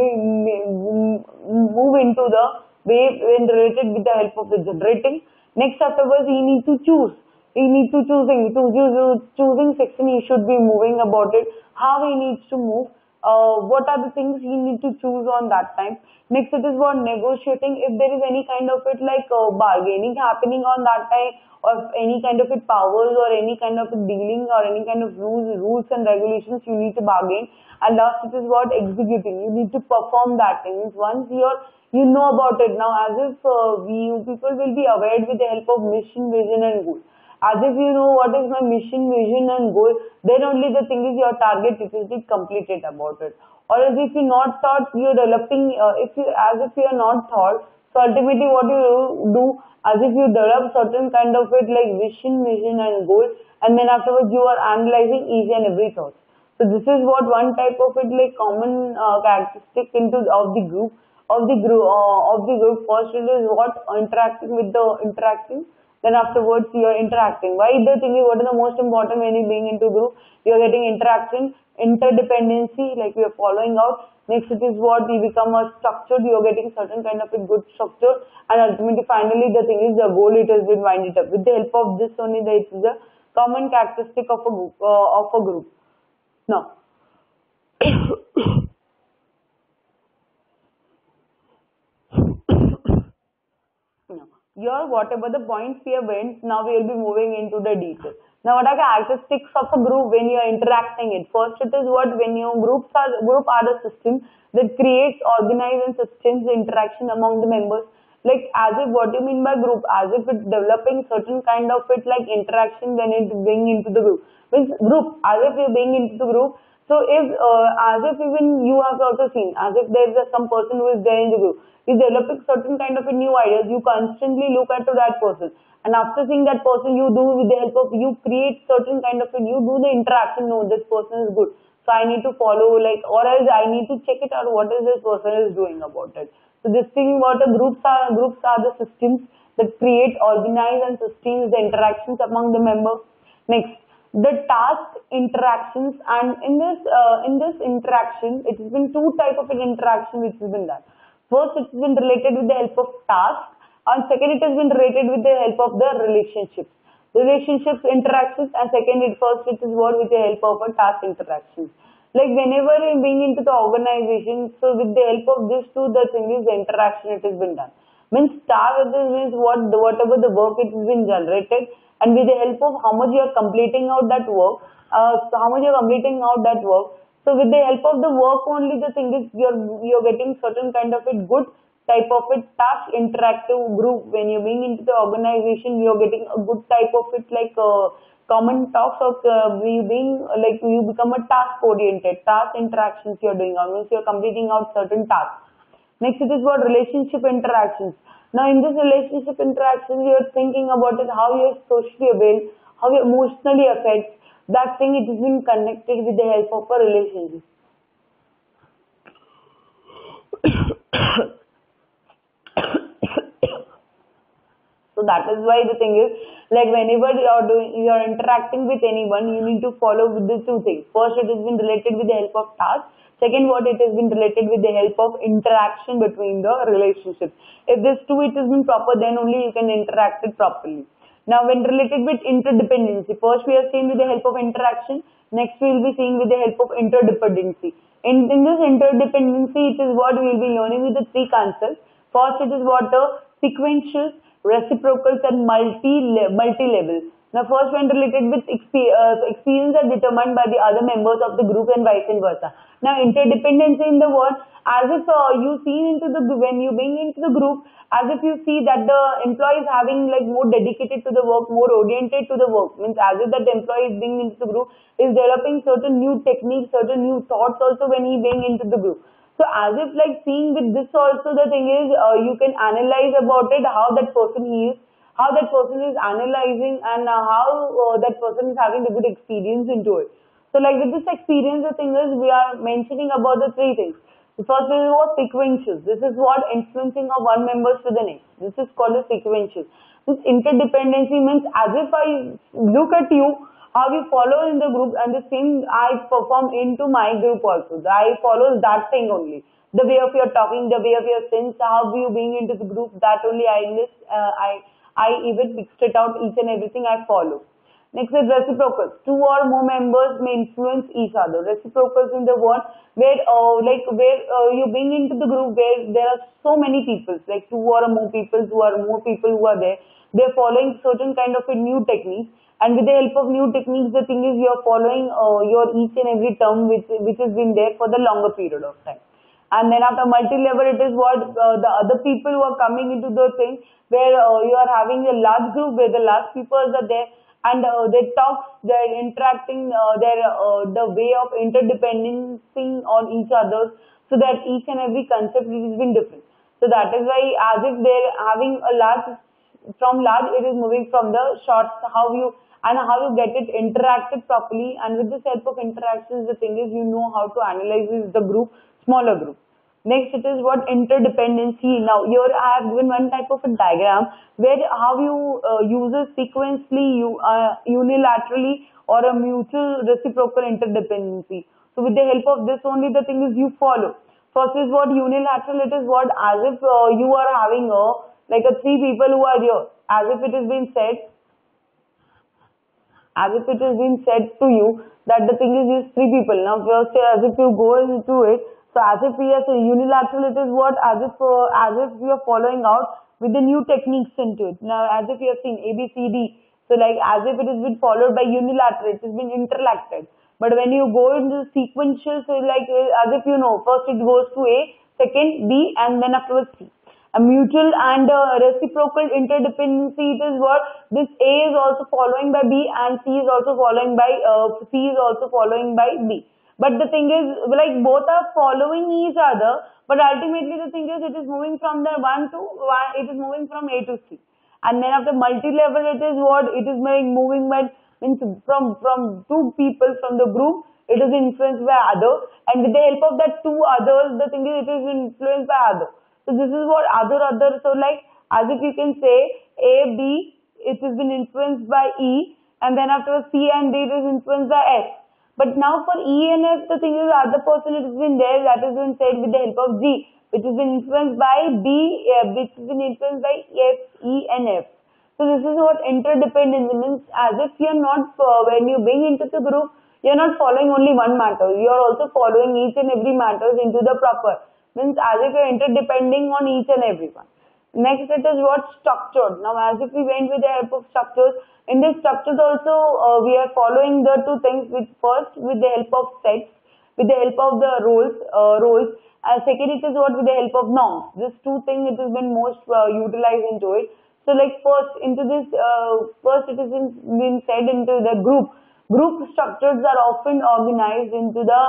into the way when related with the help of the generating. Next afterwards he needs to choose. He needs to choosing section he should be moving about it, how he needs to move. what are the things you need to choose on that time. Next, it is what negotiating. If there is any kind of it like bargaining happening on that time, or any kind of it powers or any kind of dealing or any kind of rules and regulations, you need to bargain. And last, it is what executing. You need to perform that thing. Means once you know about it now, as if you people will be aware with the help of mission, vision, and goal. As if you know what is my mission, vision, and goal, then only the thing is your target it will be completed about it. Or as if you not thought, you're developing, as if you are not thought, so ultimately what you do, as if you develop certain kind of it like vision, and goal, and then afterwards you are analyzing each and every thought. So this is what one type of it like common characteristic of the group. First it is what interacting with the interacting. Then afterwards you are interacting. Why the thing is, what is the most important when you being into group? You are getting interaction, interdependency, like we are following out. Next it is what you become a structured, you are getting certain kind of a good structure, and ultimately finally the thing is the goal it has been winded up. With the help of this only it is a common characteristic of a group. Now here, whatever the points we have went, now we will be moving into the detail. Now, what are the characteristics of a group when you are interacting it? First, it is what when your group are the system that creates, organize, and sustains the interaction among the members. Like as if what you mean by group, as if it's developing certain kind of it like interaction when it being into the group. Means group, as if you're being into the group. So if as if even you have also seen, as if there is some person who is there in the group, is developing certain kind of a new ideas, you constantly look at to that person, and after seeing that person, you do with the help of you create certain kind of you do the interaction. No, this person is good, so I need to follow like, or else I need to check it out what is this person is doing about it. So this thing what the groups are the systems that create, organize, and sustain the interactions among the members. Next, the task interactions, and in this interaction, it has been two type of an interaction which has been done. First, it has been related with the help of task, and second, it has been related with the help of the relationships. Relationships interactions, and first it is what with the help of a task interactions. Like whenever I'm being into the organization, so with the help of this two, the thing is the interaction it has been done. Means task means whatever the work it has been generated, and with the help of how much you are completing out that work, so with the help of the work only, the thing is you're getting certain kind of a good type of a task interactive group. When you're being into the organization, you're getting a good type of it like common talks of you being like you become a task oriented, task interactions you're doing, or means you're completing out certain tasks. Next, it is what relationship interactions. Now, in this relationship interactions, you're thinking about it, how you're socially availed, how you emotionally affects. That thing it has been connected with the help of a relationship. So that is why the thing is like whenever you're interacting with anyone, you need to follow with the two things. First, it has been related with the help of task. Second, what it has been related with the help of interaction between the relationships. If this two it has been proper, then only you can interact it properly. Now, when related with interdependency, first we are seeing with the help of interaction. Next, we will be seeing with the help of interdependency. In this interdependency, it is what we will be learning with the three concepts. First, it is what the sequentials, reciprocals, and multi-levels. Now, first when related with experience are determined by the other members of the group and vice versa. Now, interdependency in the word, as if you see when you being into the group, as if you see that the employee is having like more dedicated to the work, more oriented to the work, means as if that the employee is being into the group is developing certain new techniques, certain new thoughts also when he being into the group. So as if like seeing with this also the thing is you can analyze about it, how that person is, how that person is analyzing, and how that person is having the good experience into it. So like with this experience, the thing is we are mentioning about the three things. The first is what sequentials. This is what influencing of one member to the next. This is called a sequential. This interdependency means as if I look at you, how you follow in the group, and the same I perform into my group also. I follow that thing only. The way of your talking, the way of your sense, how you being into the group, that only I even fixed it out, each and everything I follow. Next is reciprocals. Two or more members may influence each other. Reciprocals in the one where you bring into the group where there are so many people, like two or more people who are there. They're following certain kind of a new techniques, and with the help of new techniques, the thing is you're following your each and every term which has been there for the longer period of time. And then after multi-level, it is what the other people who are coming into the thing where you are having a large group where the large people are there, and they talk, they're interacting, the way of interdependency on each other, so that each and every concept has been different. So that is why, as if they're having a large, from large it is moving from the short, how you get it interacted properly, and with this help of interactions, the thing is you know how to analyze the group, smaller group. Next, it is what interdependency. Now, here I have given one type of a diagram where how you use it sequentially, unilaterally, or a mutual reciprocal interdependency. So, with the help of this only, the thing is you follow. First is what unilateral. It is what as if you are having three people who are here, as if it has been said. As if it has been said to you that the thing is these three people. Now, first, as if you go into it. So as if we are saying unilateral, it is what as if we are following out with the new techniques into it. Now as if you are seeing A, B, C, D. So like as if it has been followed by unilateral, it has been interlacted. But when you go into sequential, so like as if you know, first it goes to A, second B, and then afterwards C. A mutual and reciprocal interdependency, it is what this A is also following by B, and C is also following by B. But the thing is, like both are following each other, but ultimately the thing is it is moving from the it is moving from A to C. And then after multi-level, it is what it is moving by, means from two people from the group, it is influenced by other, and with the help of that two others, the thing is it is influenced by other. So this is what other. So like as if you can say A, B, it has been influenced by E, and then after C and D, it is influenced by F. But now for E and F, the thing is the other person it has been there, that has been said with the help of G, which has been influenced by B, which has been influenced by F, E and F. So this is what interdependency means, as if you are not, when you bring into the group, you are not following only one matter, you are also following each and every matters into the proper, means as if you are interdepending on each and every one. Next, it is what structured. Now, as if we went with the help of structures, in this structures also we are following the two things. First, with the help of sets, with the help of the roles. Second, it is what with the help of norms. These two things it has been most utilized into it. So, like first into this, first it has been said into the group. Group structures are often organized into the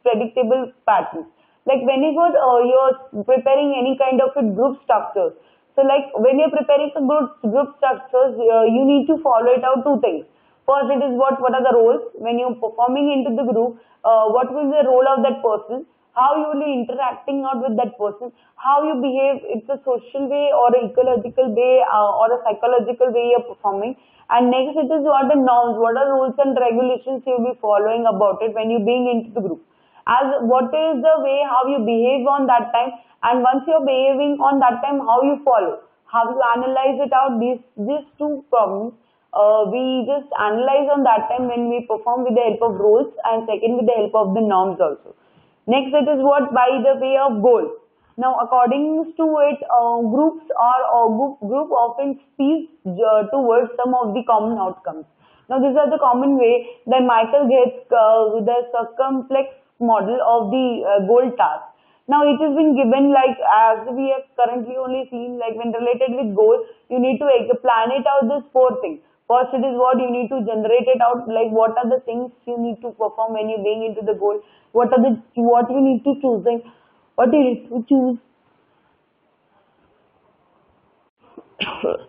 predictable patterns. Like whenever you're preparing any kind of a group structure, so like when you're preparing a group structures, you need to follow it out two things. First, it is what are the roles when you're performing into the group. What will the role of that person? How you will be interacting out with that person? How you behave? It's a social way or an ecological way or a psychological way you're performing. And next, it is what the norms, what are rules and regulations you'll be following about it when you're being into the group. As what is the way how you behave on that time, and once you're behaving on that time, how you follow, how you analyze it out. These two problems we just analyze on that time when we perform with the help of rules, and second with the help of the norms also. Next, it is what by the way of goal. Now, according to it, groups group often speaks towards some of the common outcomes. Now, these are the common way that Michael gets the circumplex model of the goal task. Now it has been given like as we have currently only seen, like when related with goal, you need to plan it out this four things. First, it is what you need to generate it out, like what are the things you need to perform when you're being into the goal, what you need to choosing, what you need to choose.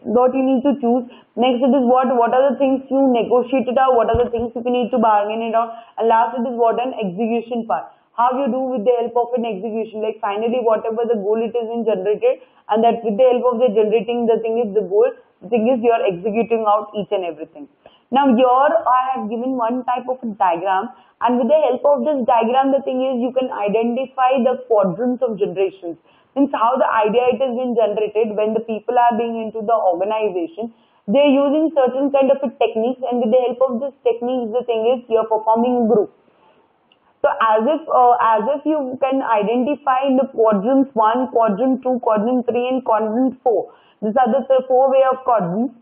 What you need to choose. Next, it is what are the things you negotiated out, what are the things you need to bargain it out, and last it is what an execution part. How you do with the help of an execution, like finally whatever the goal it is in generated, and that with the help of the generating the thing is the goal, the thing is you are executing out each and everything. Now here I have given one type of a diagram, and with the help of this diagram the thing is you can identify the quadrants of generations. Means how the idea it has been generated when the people are being into the organization, they're using certain kind of a techniques, and with the help of this techniques, the thing is you're performing in group. So as if you can identify in the quadrants 1, quadrant 2, quadrant 3, and quadrant 4. These are the four way of quadrants.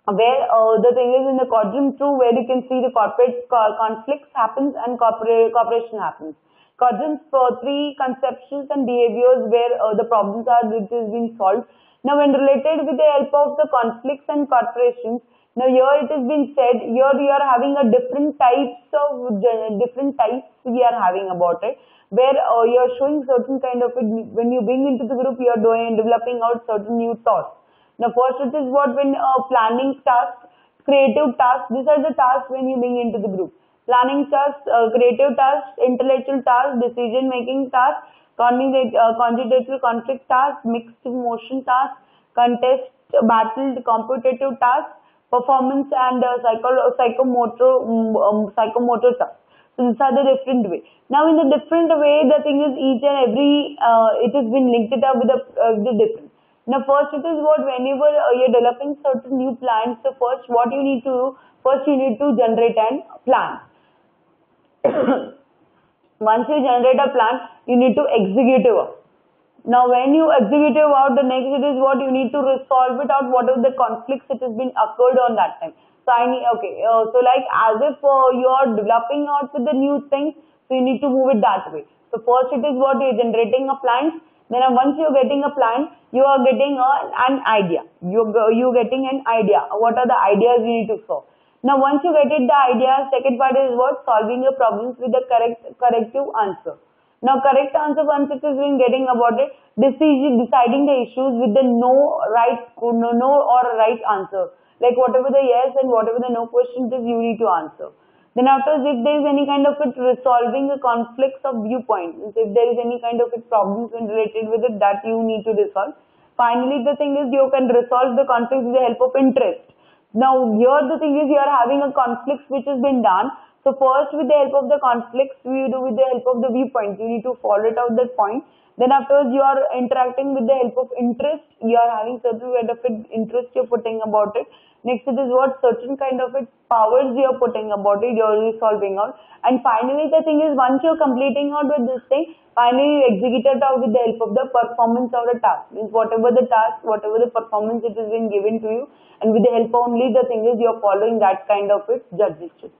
Where the thing is in the quadrant 2, where you can see the corporate conflicts happens and cooperation happens. Quadrant 3, conceptions and behaviors, where the problems are which is being solved. Now, when related with the help of the conflicts and corporations, now here it has been said, here we are having a different types we are having about it, where you are showing certain kind of, when you bring into the group, you are developing out certain new thoughts. Now first it is what when planning tasks, creative tasks, these are the tasks when you bring into the group. Planning tasks, creative tasks, intellectual tasks, decision making tasks, conjugational conflict tasks, mixed motion tasks, contest, battled, competitive tasks, performance and psychomotor tasks. So these are the different way. Now in the different way, the thing is each and every, it has been linked it up with the different. Now first it is what whenever you're developing certain new plans, so first what you need to do, first you need to generate a plan. Once you generate a plan, you need to execute it out. Now when you execute it out, the next it is what you need to resolve it out, what are the conflicts that has been occurred on that time. So I need, okay, so like as if you are developing out with the new things, so you need to move it that way. So first it is what you're generating a plan. Then once you're getting a plan, you are getting an idea. You're getting an idea. What are the ideas you need to solve? Now once you get it, the idea, second part is what? Solving your problems with the corrective answer. Now correct answer once it is been getting about it, deciding the issues with the no or right answer. Like whatever the yes and whatever the no question is, you need to answer. Then after, if there is any kind of it, resolving the conflicts of viewpoint, if there is any kind of it problems related with it, that you need to resolve. Finally, the thing is you can resolve the conflicts with the help of interest. Now here the thing is you are having a conflict which has been done. So first with the help of the conflicts, we do with the help of the viewpoint. You need to follow it out that point. Then afterwards you are interacting with the help of interest. You are having certain kind of interest you're putting about it. Next it is what certain kind of powers you're putting about it, you're resolving out. And finally the thing is once you're completing out with this thing, finally you execute it out with the help of the performance of the task. Means whatever the task, whatever the performance it has been given to you, and with the help only the thing is you're following that kind of judgeship.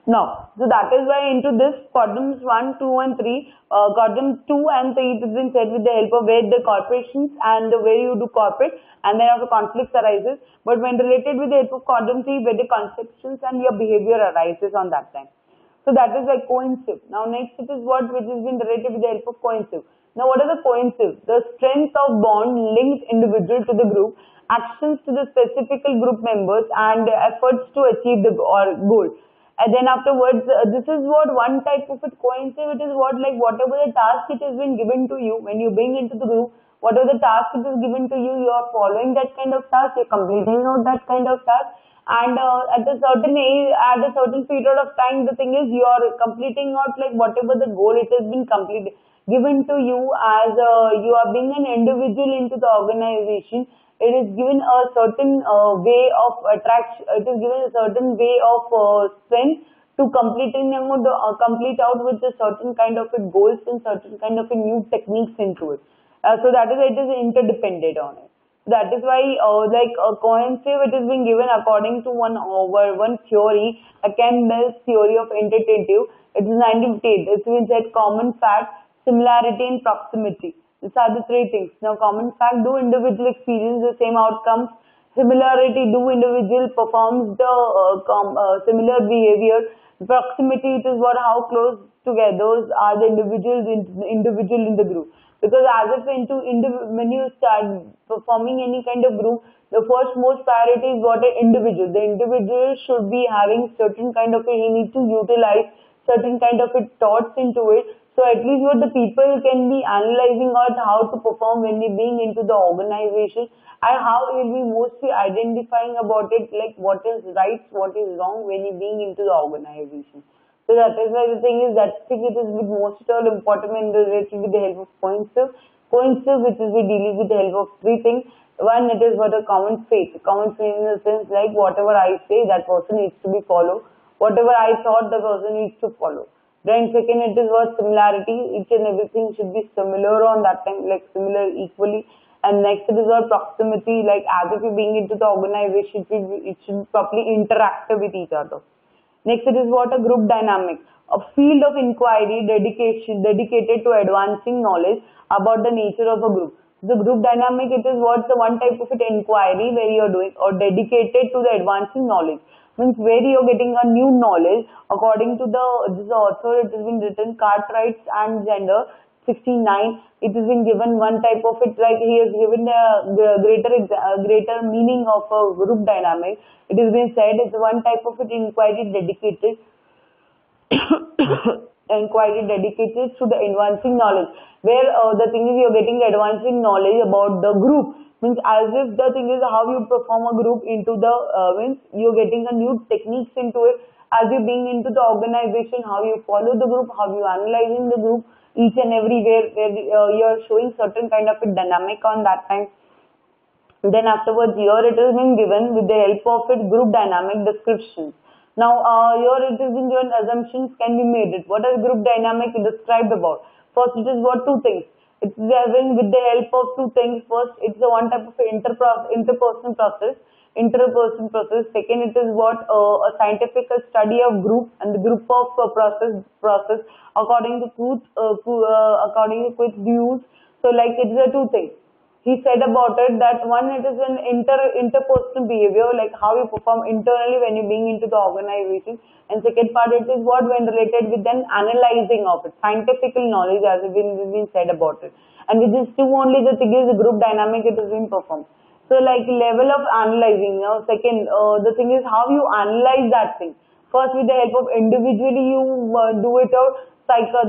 Now, so that is why into this quadrants 1, 2 and 3, quadrant 2 and 3 it has been said with the help of where the corporations and where you do corporate, and then after conflicts arises. But when related with the help of quadrant 3, where the conceptions and your behavior arises on that time. So that is like coincide. Now next it is what which has been related with the help of coincide. Now what are the coincide? The strength of bond linked individual to the group, actions to the specific group members, and efforts to achieve the goal. And then afterwards, this is what one type of coincide. It is what like whatever the task it has been given to you, when you bring into the group, whatever the task it is given to you, you are following that kind of task, you are completing out that kind of task. And at a certain age, at a certain period of time, the thing is you are completing out like whatever the goal it has been completed, given to you as you are being an individual into the organization. It is given a certain way of attraction. It is given a certain way of strength to completing them complete out with a certain kind of goals and certain kind of new techniques into it. So that is it is interdependent on it. That is why like cohesive it is being given according to one theory, Campbell's theory of interpretive. It is 1958. It's been said common fact, similarity and proximity. These are the three things. Now common fact, do individual experience the same outcomes. Similarity, do individual performs the similar behavior. Proximity, it is what how close together are the individual in the group. Because as if when you start performing any kind of group, the first most priority is what an individual. The individual should be having certain kind of he need to utilize certain kind of thoughts into it. So at least what the people can be analyzing out how to perform when they being into the organization, and how it will be mostly identifying about it like what is right, what is wrong when you being into the organization. So that is why the thing is that thing it is with most all important and related with the help of cohesive. Cohesive, which is we dealing with the help of three things. One, it is what a common faith. Common faith in the sense like whatever I say, that person needs to be followed. Whatever I thought, the person needs to follow. Then second, it is what similarity. Each and everything should be similar on that time, like similar equally. And next it is what proximity, like as if you're being into the organization, it should properly interact with each other. Next it is what a group dynamic, a field of inquiry dedicated to advancing knowledge about the nature of a group. The group dynamic, it is what the one type of it inquiry where you are doing or dedicated to the advancing knowledge. Means where you are getting a new knowledge according to this author. It has been written Cartwright and Gender 69. It has been given one type of it, like he has given the greater meaning of a group dynamic. It has been said it's one type of it inquiry dedicated inquiry dedicated to the advancing knowledge, where the thing is you're getting advancing knowledge about the group. Means as if the thing is how you perform a group into the means you're getting a new techniques into it, as you being into the organization, how you follow the group, how you analyzing the group, each and everywhere where you're showing certain kind of a dynamic on that time. Then afterwards here it has been given with the help of it group dynamic descriptions. Now here it has been given assumptions can be made. What is group dynamic described about? First it is what two things. It's given with the help of two things. First it's the one type of interpersonal process. Second it is what a scientific study of group and the group of process according to Kuth's views. So like it's the two things. He said about it that one, it is an interpersonal behavior, like how you perform internally when you're being into the organization. And second part, it is what when related with an analyzing of it, scientific knowledge as it has been said about it. And with these two only, the thing is the group dynamic, it has been performed. So like level of analyzing. Now second, the thing is how you analyze that thing. First with the help of individually you do it out,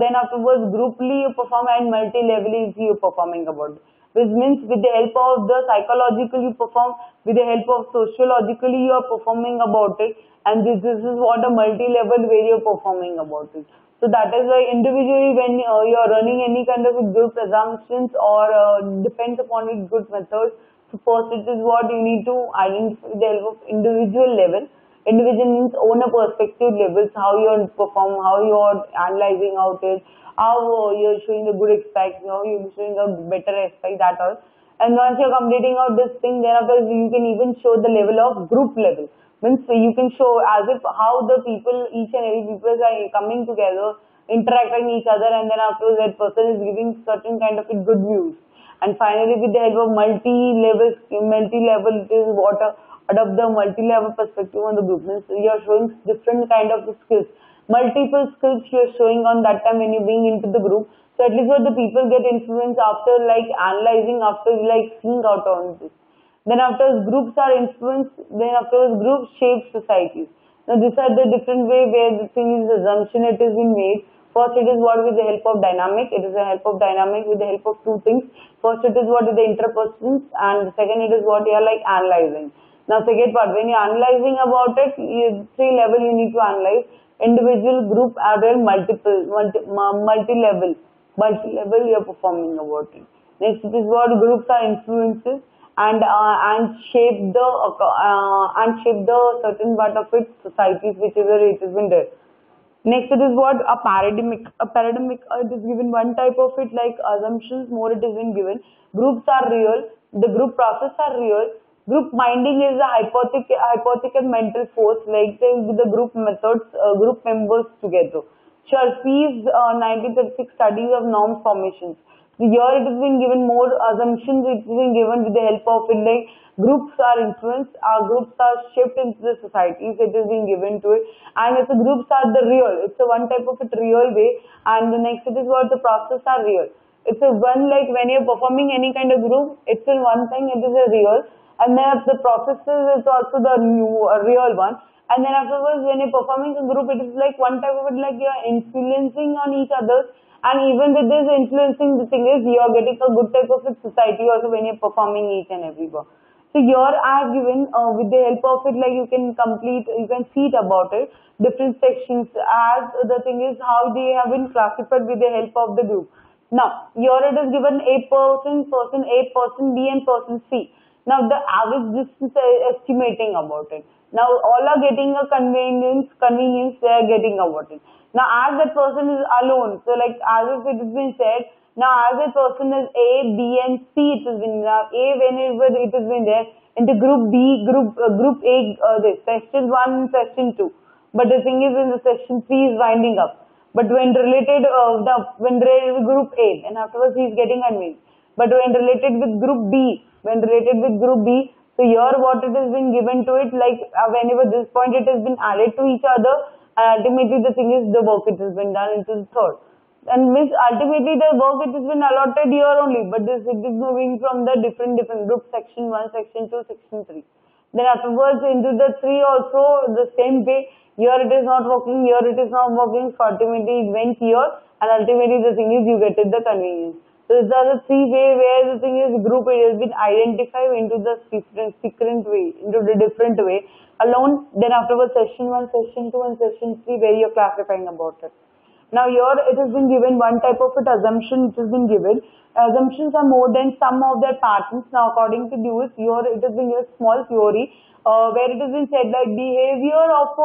then afterwards grouply you perform and multi-level you performing about it. Which means with the help of the psychological you perform, with the help of sociologically you are performing about it, and this is what a multi-level way you are performing about it. So that is why individually when you are running any kind of group assumptions or depends upon it good methods. So first it is what you need to identify with the help of individual level. Individual means owner perspective levels, how you are perform, how you are analyzing out it, how you're showing a good aspect, how you're showing a better aspect, that all. And once you're completing out this thing, then after you can even show the level of group level. Means you can show as if how the people, each and every people are coming together, interacting each other, and then after that person is giving certain kind of good views. And finally with the help of multi-level, it is what adopt the multi-level perspective on the group. Means you are showing different kind of skills. Multiple skills you are showing on that time when you're being into the group. So at least what the people get influenced after like analyzing, after like seeing out on this. Then after groups are influenced, then after groups shape societies. Now these are the different way where the thing is assumption it has been made. First it is what with the help of dynamic. It is the help of dynamic with the help of two things. First it is what with the interpersons, and second it is what you are like analyzing. Now second part, when you are analyzing about it, three level you need to analyze. Individual, group, and then multi-level you are performing about it. Next it is what groups are influences and shape the certain part of its societies whichever it has been there. Next it is what a paradigmic. It is given one type of it like assumptions more it has been given. Groups are real, the group process are real. Group minding is a hypothetical mental force, like the group methods, group members together. Sharpe's 1936 studies of norm formations. Here it has been given more assumptions, it has been given with the help of it, like groups are influenced, groups are shaped into the societies, it has been given to it, and it's the groups are the real, it's a one type of it real way, and the next it is what the process are real. It's a one like when you're performing any kind of group, it's in one thing, it is a real. And then the processes is also the new real one. And then afterwards, when you're performing a group, it is like one type of it, like you're influencing on each other. And even with this influencing, the thing is, you're getting a good type of society also when you're performing each and every one. So here I have given with the help of it, like you can complete, you can see it about it, different sections as the thing is how they have been classified with the help of the group. Now here it is given A person, person A, person B and person C. Now the average distance estimating about it. Now all are getting a convenience they are getting about it. Now as that person is alone, so like as if it has been said, now as a person is A, B and C, it has been now A whenever it has been there into group B, group A, this section 1, section 2. But the thing is in the section 3 is winding up. But when related when related with group A, and afterwards he is getting convinced. But when related with group B, so here what it has been given to it, like whenever this point it has been added to each other, and ultimately the thing is the work it has been done into the third. And means ultimately the work it has been allotted here only, but this it is moving from the different groups, section 1, section 2, section 3. Then afterwards into the 3 also the same way, here it is not working, here it is not working, so ultimately it went here, and ultimately the thing is you get it the convenience. So these are the 3 way where the thing is group it has been identified into the different way, into the different way alone. Then afterwards section 1, section 2 and section 3 where you are classifying about it. Now here it has been given one type of it assumption it has been given. Assumptions are more than sum of their patterns. Now according to Lewis, here it has been a small theory where it has been said that behavior of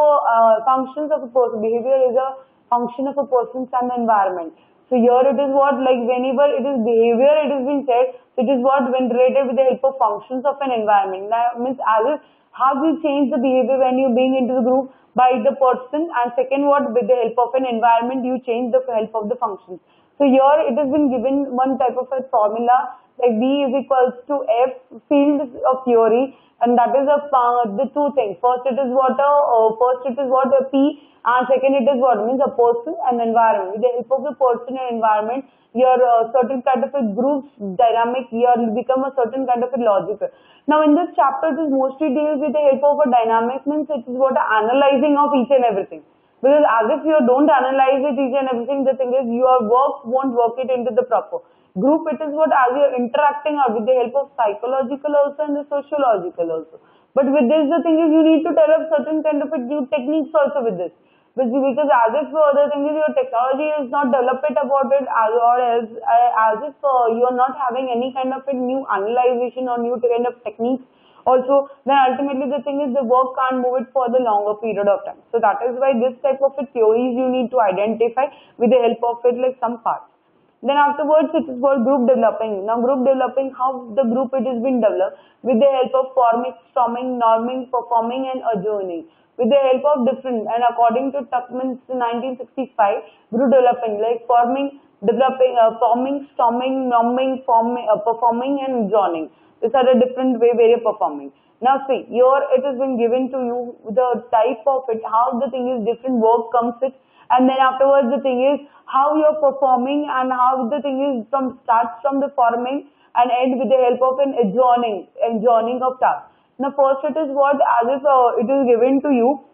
functions of a person, behavior is a function of a person's and environment. So here it is what, like whenever it is behavior it has been said, it is what when related with the help of functions of an environment. That means as if how do you change the behavior when you being into the group? By the person, and second what, with the help of an environment you change the help of the functions. So here it has been given one type of a formula like B is equals to F field of theory, and that is the two things. First it is what a P, and second it is what means a person and environment. With the help of the person and environment, your certain kind of a group dynamic here become a certain kind of a logical. Now in this chapter it is mostly deals with the help of a dynamic, means it is what analyzing of each and everything. Because as if you don't analyze it each and everything, the thing is your work won't work it into the proper. Group it is what as you are interacting with the help of psychological also and the sociological also. But with this the thing is you need to develop certain kind of a new techniques also with this. Because as if the thing is your technology is not developed about it as if you are not having any kind of a new analyzation or new kind of techniques also, then ultimately the thing is the work can't move it for the longer period of time. So that is why this type of a theories you need to identify with the help of it, like some parts. Then afterwards it is called group developing. Now group developing, how the group it has been developed with the help of forming, storming, norming, performing and adjourning. With the help of different, and according to Tuckman's 1965, group developing like forming, developing, forming, storming, norming, performing and adjourning. These are the different way where you're performing. Now see, here it has been given to you the type of it, how the thing is different work comes it, and then afterwards the thing is how you're performing and how the thing is starts from the forming and end with the help of an adjourning of tasks. Now first it is what as if it is given to you,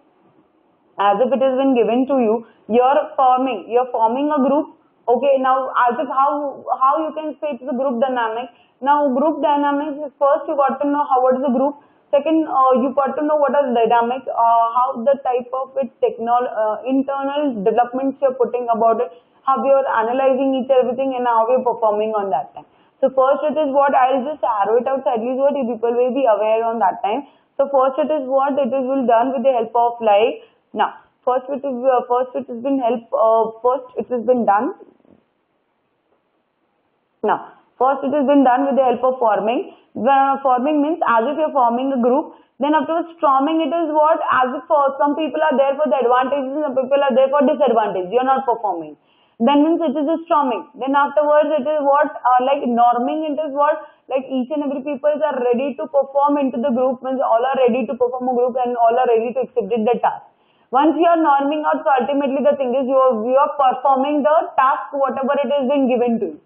as if it has been given to you, you're forming a group. Okay, now as if how you can say it's a group dynamic. Now group dynamics is first you got to know what is the group. Second, you got to know what is dynamic, how the type of it internal developments you're putting about it, how you're analyzing each everything and how you're performing on that time. So first it is what I'll just arrow it out, at least what you people will be aware on that time. So first it is what it is will done with the help of like now. First it has been done. Now first it has been done with the help of forming. Forming means as if you're forming a group. Then afterwards storming it is what as if some people are there for the advantages and some people are there for disadvantage. You're not performing. Then means it is a storming. Then afterwards it is what like norming. It is what like each and every people are ready to perform into the group, means all are ready to perform a group and all are ready to accept the task. Once you are norming out, so ultimately the thing is you are performing the task whatever it has been given to you.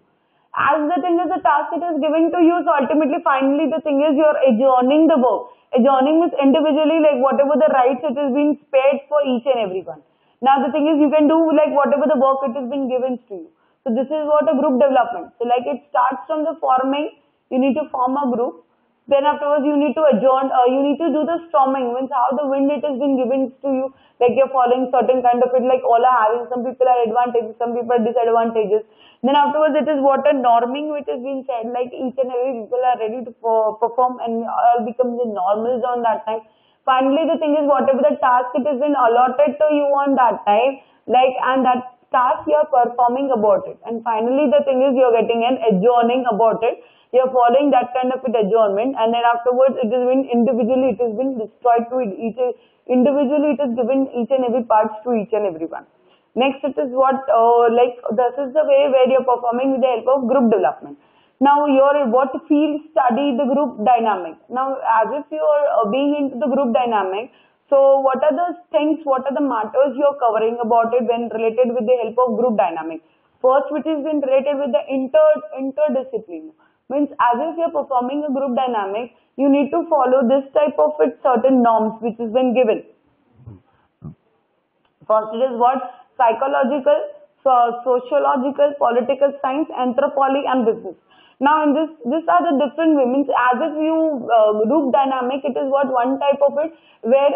As the thing is the task it is given to you, so ultimately finally the thing is you are adjourning the work. Adjourning means individually like whatever the rights it is being spared for each and everyone. Now the thing is you can do like whatever the work it has been given to you. So this is what a group development. So like it starts from the forming, you need to form a group. Then afterwards you need to adjourn, you need to do the storming, means how the wind it has been given to you, like you're following certain kind of it, like all are having, some people are advantages, some people are disadvantages. Then afterwards it is what a norming which has been said, like each and every people are ready to perform and all become the normals on that time. Finally the thing is whatever the task it has been allotted to you on that time, like and that task you are performing about it, and finally the thing is you're getting an adjourning about it, you're following that kind of it adjournment, and then afterwards it has been individually, it has been destroyed to each individually, it is given each and every parts to each and everyone. Next it is what like this is the way where you're performing with the help of group development. Now your what field study the group dynamic. Now as if you are being into the group dynamic, so what are the things, what are the matters you are covering about it when related with the help of group dynamic? First, which is been related with the interdiscipline. Means as if you are performing a group dynamic, you need to follow this type of it, certain norms which has been given. First it is what? Psychological, sociological, political science, anthropology and business. Now in these are the different women. As if you group dynamic, it is what one type of it where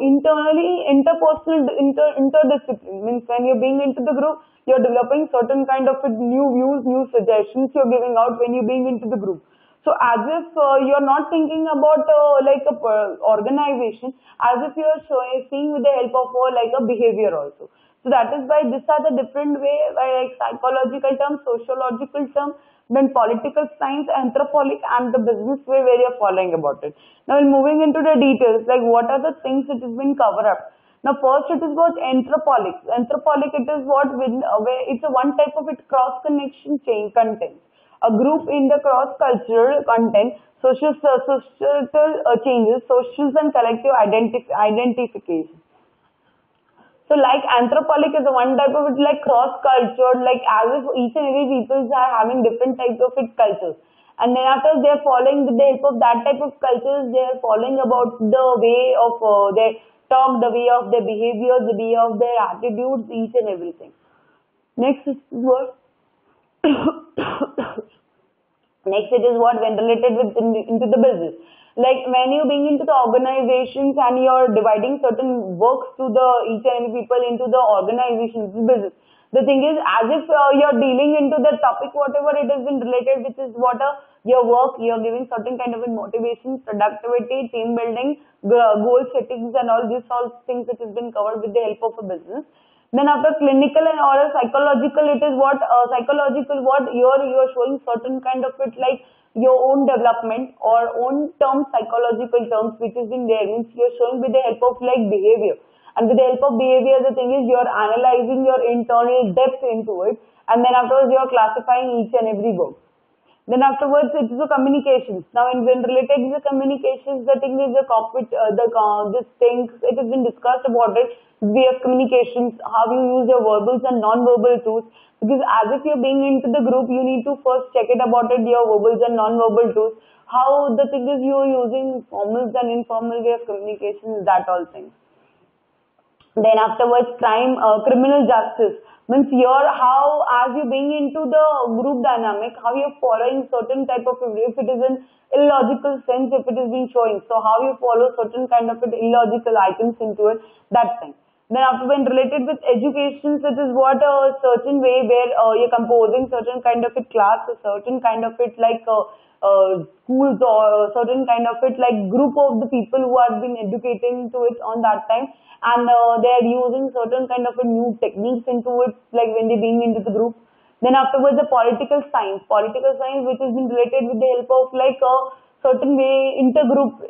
internally interpersonal interdiscipline, means when you're being into the group, you're developing certain kind of new views, new suggestions you're giving out when you're being into the group. So as if you're not thinking about like a organization, as if you're seeing with the help of like a behavior also. So that is why these are the different way, like psychological term, sociological term, then political science, anthropology and the business way where you're following about it. Now moving into the details, like what are the things that has been covered up. Now first it is about anthropology. Anthropology it is what where it's a one type of it cross connection chain content. A group in the cross cultural content, societal changes, social and collective identification. So like anthropology is a one type of it like cross cultured, like as if each and every people are having different types of it cultures. And then after they are following with the help of that type of cultures, they are following about the way of their talk, the way of their behavior, the way of their attitudes, each and everything. Next is what? Next it is what when related with into the business. Like when you're being into the organizations and you're dividing certain works to the each and every people into the organizations, business. The thing is as if you're dealing into the topic whatever it has been related, which is what your work, you're giving certain kind of motivation, productivity, team building, goal settings and all these things that has been covered with the help of a business. Then after clinical and or psychological, it is what psychological what you're showing certain kind of it like your own development or own terms, psychological terms which is in there, means you're showing with the help of like behavior. And with the help of behavior, the thing is you're analyzing your internal depth into it, and then afterwards you're classifying each and every work. Then afterwards it is the communications. Now when related to the communications, the thing is the cockpit, this things, it has been discussed about it, way of communications, how you use your verbals and non-verbal tools. Because as if you're being into the group, you need to first check it about it, your verbals and non-verbal tools. How the thing is you're using formal and informal way of communication, that all things. Then afterwards criminal justice. Means how as you being into the group dynamic, how you're following certain type of, if it is an illogical sense, if it is being showing, so how you follow certain kind of illogical items into it, that thing. Then after when related with education, it is what a certain way where you're composing certain kind of class, a certain kind of like schools or a certain kind of like group of the people who have been educating to it on that time, and they are using certain kind of new techniques into it, like when they're being into the group. Then afterwards the political science which has been related with the help of like a certain way intergroup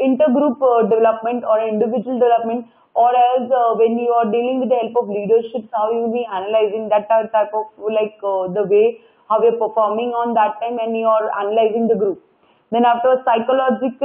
development or individual development, or else when you are dealing with the help of leadership, how you will be analyzing that type of like the way how you're performing on that time and you are analyzing the group. Then after psychologically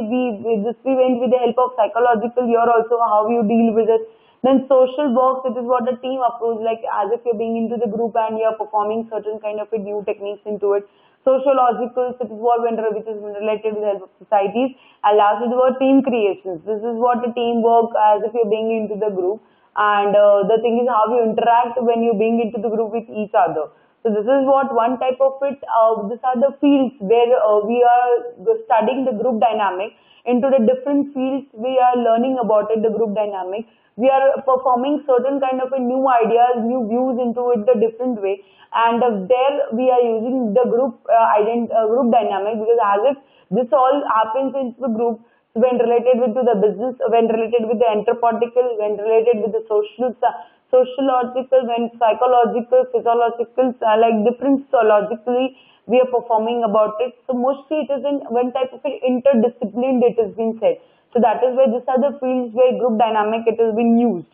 we went with the help of psychological, you're also how you deal with it. Then social work, it is what the team approach, like as if you're being into the group and you're performing certain kind of new techniques into it. Sociological, it is what which is related with the help of societies. And last is what team creations. This is what the teamwork as if you're being into the group. And the thing is how you interact when you're being into the group with each other. So this is what one type of it. These are the fields where we are studying the group dynamic. Into the different fields we are learning about it, the group dynamic. We are performing certain kind of a new ideas, new views into it the different way, and there we are using the group dynamic, because as if this all happens in the group, when related with to the business, when related with the anthropological, when related with the sociological, when psychological, physiological, like different logically we are performing about it. So mostly it is in one type of interdisciplined, it has been said. So that is why these are the fields where group dynamic it has been used.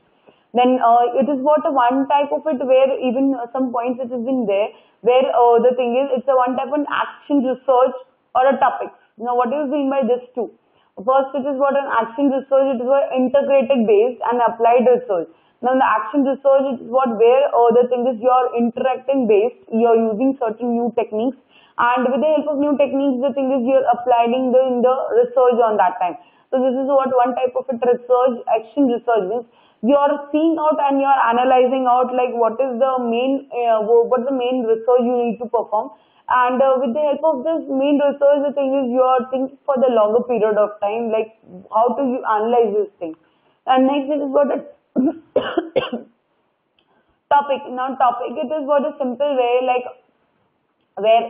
Then it is what one type of it where even some points it has been there, where the thing is it's a one type of action research or a topic. Now what do you mean by this too? First, it is what an action research, it is what integrated based and applied research. Now, the action research, it is what where the thing is you are interacting based, you are using certain new techniques, and with the help of new techniques, the thing is you are applying the research on that time. So, this is what one type of it research, action research means. You are seeing out and you are analyzing out like what is the main, what the main research you need to perform. And with the help of this main research, the thing is you are thinking for the longer period of time, like how to you analyze this thing. And next it is what a topic. Now topic it is what a simple way like where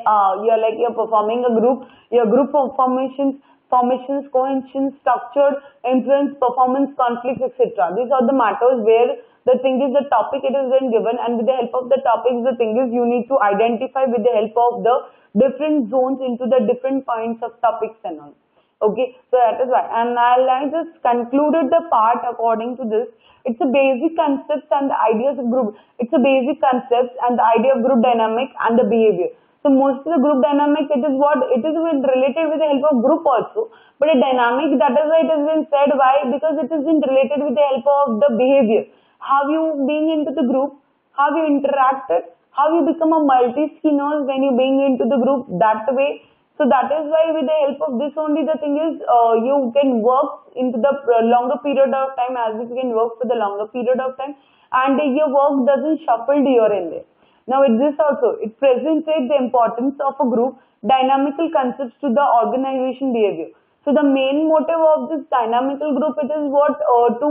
you're performing a group, your group formations, cohesion, structured, influence, performance, conflicts, etc. These are the matters where the thing is the topic it is been given, and with the help of the topics the thing is you need to identify with the help of the different zones into the different points of topics and all. Okay, so that is why, and I just concluded the part according to this. It's a basic concepts and the ideas of group. It's a basic concepts and the idea of group dynamic and the behavior. So most of the group dynamic, it is what it is related with the help of group also. But a dynamic, that is why it has been said. Why? Because it is been related with the help of the behavior. How you being into the group, how you interacted, how you become a multi-skinners when you being into the group that way. So that is why with the help of this only the thing is you can work into the longer period of time, as if you can work for the longer period of time, and your work doesn't shuffle here and there. Now it this also, it presents the importance of a group dynamical concepts to the organization behavior. So the main motive of this dynamical group, it is what to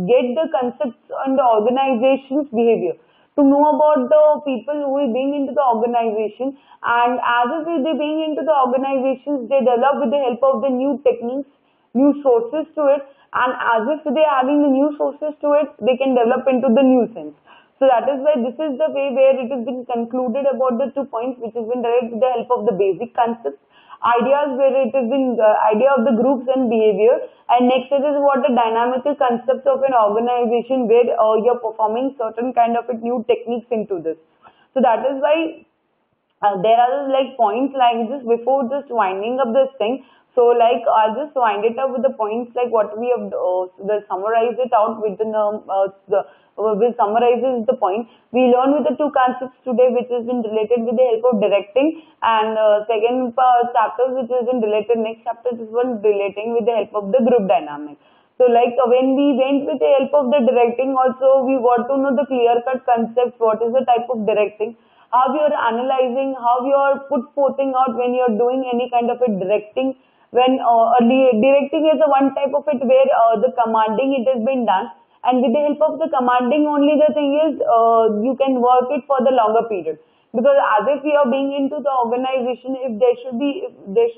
get the concepts and the organization's behavior, to know about the people who are being into the organization, and as if they being into the organizations, they develop with the help of the new techniques, new sources to it, and as if they are having the new sources to it, they can develop into the new sense. So that is why this is the way where it has been concluded about the 2 points, which has been derived with the help of the basic concepts, ideas where it has been idea of the groups and behavior, and next it is what the dynamical concepts of an organization where you're performing certain kind of new techniques into this. So that is why there are like points like this before just winding up this thing. So like I'll just wind it up with the points like what we have summarize it out with we'll summarize the point. We learned with the 2 concepts today, which has been related with the help of directing, and second chapter which has been related, next chapter is one relating with the help of the group dynamic. So like when we went with the help of the directing also, we want to know the clear-cut concepts, what is the type of directing, how you are analyzing, how you are putting out when you are doing any kind of a directing. When directing is a one type of it where the commanding it has been done, and with the help of the commanding only the thing is you can work it for the longer period, because as if you are being into the organization, if there should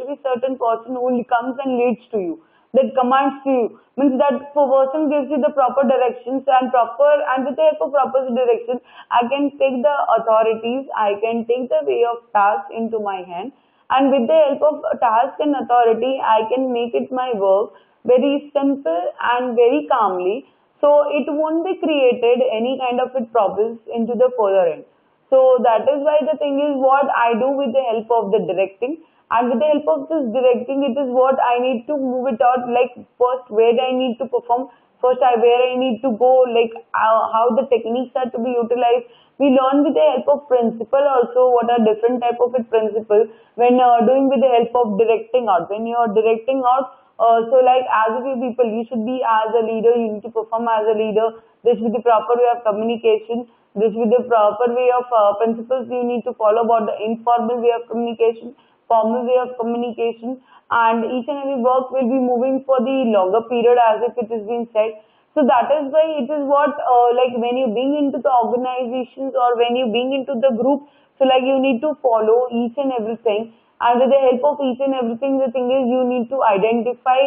be certain person who comes and leads to you, that commands to you, means that person gives you the proper directions and with the help of proper directions I can take the authorities, I can take the way of task into my hand, and with the help of task and authority I can make it my work very simple and very calmly, so it won't be created any kind of problems into the further end. So that is why the thing is what I do with the help of the directing, and with the help of this directing it is what I need to move it out, like first where I need to perform, where I need to go, like how the techniques are to be utilized. We learn with the help of principle also what are different type of principles when doing with the help of directing out. When you are directing out, so like as a people, you should be as a leader, you need to perform as a leader. There should be the proper way of communication. This with the proper way of principles you need to follow about the informal way of communication, formal way of communication, and each and every work will be moving for the longer period as if it is being said. So that is why it is what like when you being into the organizations or when you being into the group, so like you need to follow each and everything, and with the help of each and everything, the thing is you need to identify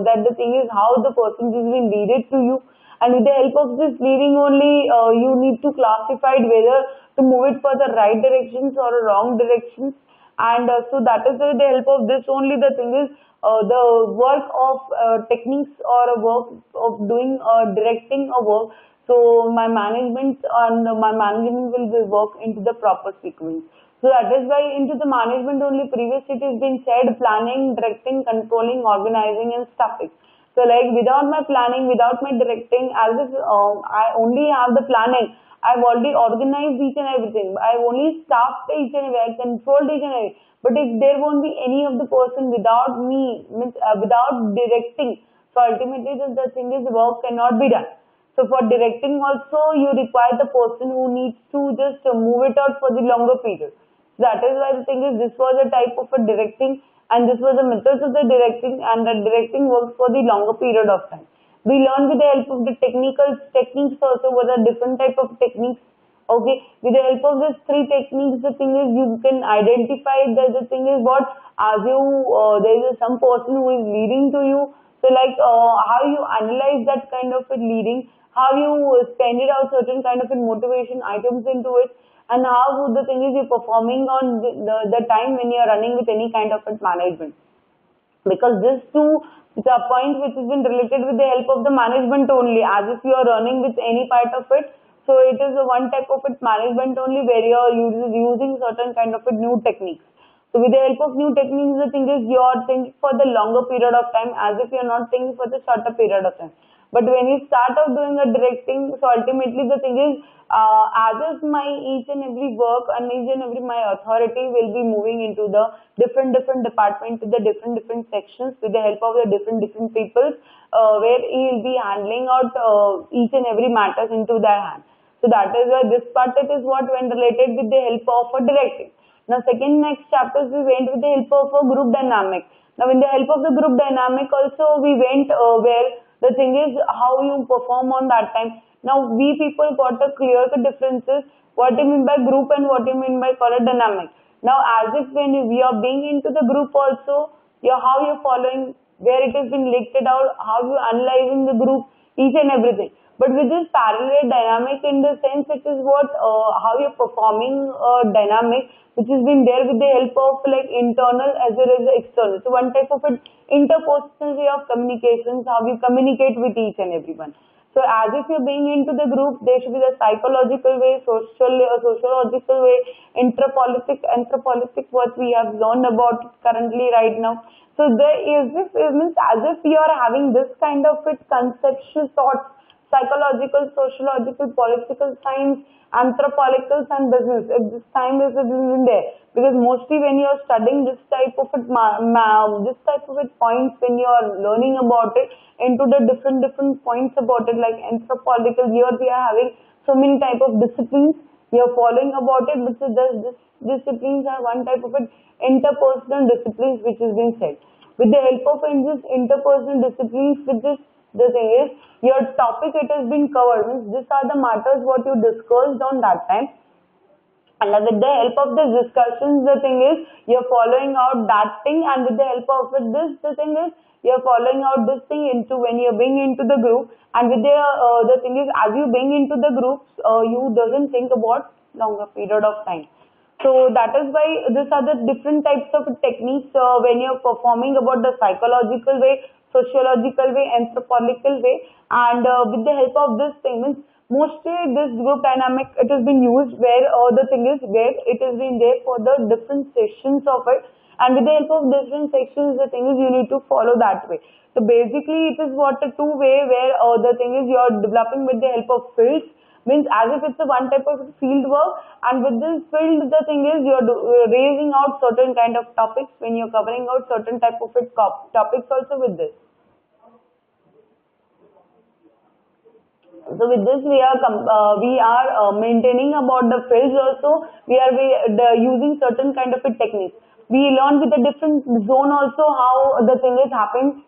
that the thing is how the person is being leaded to you, and with the help of this leading only, you need to classify whether to move it for the right directions or wrong directions. And so that is with the help of this only, the thing is the work of techniques or a work of doing directing a work. So my management and my management will be work into the proper sequence. So that is why into the management only previously it has been said planning, directing, controlling, organizing and staffing. So like without my planning, without my directing, as if I only have the planning, I've already organized each and everything. I've only staffed each and every, I controlled each and every. But if there won't be any of the person without me, means without directing, so ultimately the thing is work cannot be done. So for directing also you require the person who needs to just move it out for the longer period. So that is why the thing is this was a type of a directing, and this was the methods of the directing, and the directing works for the longer period of time. We learn with the help of the techniques also, what are different type of techniques. Okay, with the help of these three techniques, the thing is you can identify that the thing is what, as you there is some person who is leading to you. So like how you analyze that kind of a leading, how you spend it out certain kind of a motivation items into it, and how the thing is you're performing on the time when you are running with any kind of a management. Because this too is a point which has been related with the help of the management only, as if you are running with any part of it. So it is a one type of it management only where you are using certain kind of a new techniques. So with the help of new techniques, the thing is you are thinking for the longer period of time, as if you are not thinking for the shorter period of time. But when you start out doing a directing, so ultimately the thing is, as if my each and every work and each and every my authority will be moving into the different departments, to the different sections with the help of the different people, where he will be handling out each and every matters into their hand. So that is why this part it is what when related with the help of a directing. Now next chapters we went with the help of a group dynamic. Now with the help of the group dynamic also we went where the thing is how you perform on that time. Now we people got a clear differences what you mean by group and what you mean by color dynamic. Now as if when we are being into the group also, how you're following, where it has been listed out, how you analyzing the group, each and everything. But with this parallel dynamic in the sense it is what how you're performing dynamic which has been there with the help of like internal as well as the external. So one type of an interpersonal way of communications, how you communicate with each and everyone. So as if you're being into the group, there should be the psychological way, sociological way, anthropolitic what we have learned about currently right now. So there is this means as if you are having this kind of it conceptual thoughts, psychological, sociological, political science, anthropological and business. If this time is in there, because mostly when you are studying this type of it, points when you are learning about it into the different points about it, like anthropological. Here we are having so many type of disciplines. We are following about it, but this disciplines are one type of it interpersonal disciplines which is being said. With the help of this interpersonal disciplines, with this the thing is your topic it has been covered, means these are the matters what you discussed on that time, and with the help of this discussions the thing is you're following out that thing, and with the help of this the thing is you're following out this thing into when you're being into the group, and with the thing is as you being into the groups you doesn't think about longer period of time. So that is why these are the different types of techniques when you're performing about the psychological way, sociological way, anthropological way, and with the help of this thing means mostly this group dynamic it has been used where the thing is where it has been there for the different sections of it, and with the help of different sections the thing is you need to follow that way. So basically it is what a two way where the thing is you are developing with the help of fields, means as if it's a one type of field work, and with this field the thing is you are raising out certain kind of topics when you're covering out certain type of topics also with this. So with this, we are maintaining about the fields also. Using certain kind of a techniques. We learn with a different zone also how the thing is happening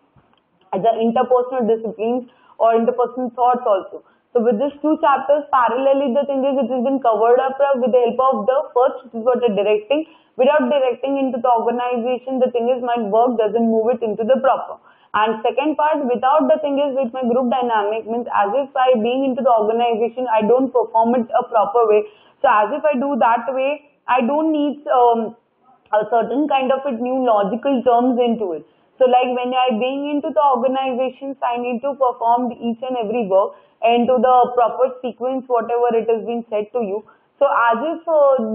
as the interpersonal disciplines or interpersonal thoughts also. So with these two chapters, parallelly the thing is it has been covered up with the help of the first, which is what the directing. Without directing into the organization, the thing is my work doesn't move it into the proper. And second part, without the thing is with my group dynamic means as if I being into the organization, I don't perform it a proper way. So as if I do that way, I don't need a certain kind of a new logical terms into it. So like when I being into the organizations, I need to perform each and every work into the proper sequence, whatever it has been said to you. So as if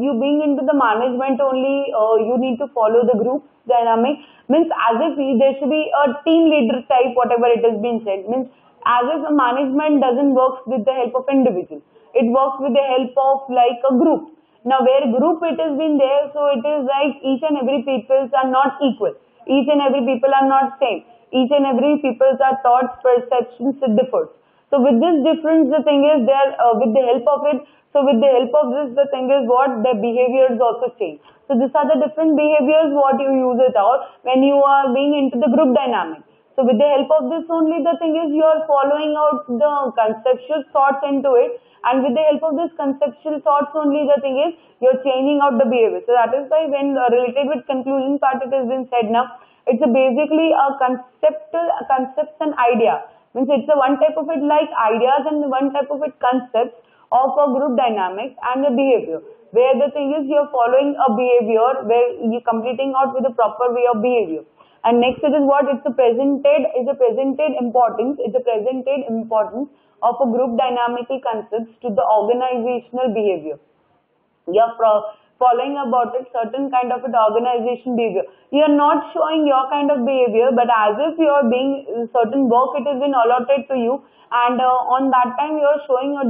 you being into the management only, you need to follow the group dynamic. Means as if there should be a team leader type, whatever it has been said. Means as if the management doesn't work with the help of individual. It works with the help of like a group. Now where group it has been there, so it is like each and every peoples are not equal. Each and every people are not same. Each and every peoples are thoughts, perceptions differs. So with this difference, the thing is there with the help of it. So with the help of this, the thing is what the behaviors also change. So these are the different behaviors what you use it out when you are being into the group dynamic. So with the help of this only, the thing is you are following out the conceptual thoughts into it, and with the help of this conceptual thoughts only, the thing is you're changing out the behavior. So that is why when related with conclusion part, it has been said now, it's basically a concepts and idea. Means it's a one type of it like ideas and one type of it concepts of a group dynamics and a behavior. Where the thing is you're following a behavior where you're completing out with a proper way of behavior. And next it is what it's a presented importance. It's a presented importance of a group dynamical concepts to the organizational behavior. You're following about it certain kind of an organization behavior. You're not showing your kind of behavior, but as if you're being certain work it has been allotted to you, and on that time you're showing a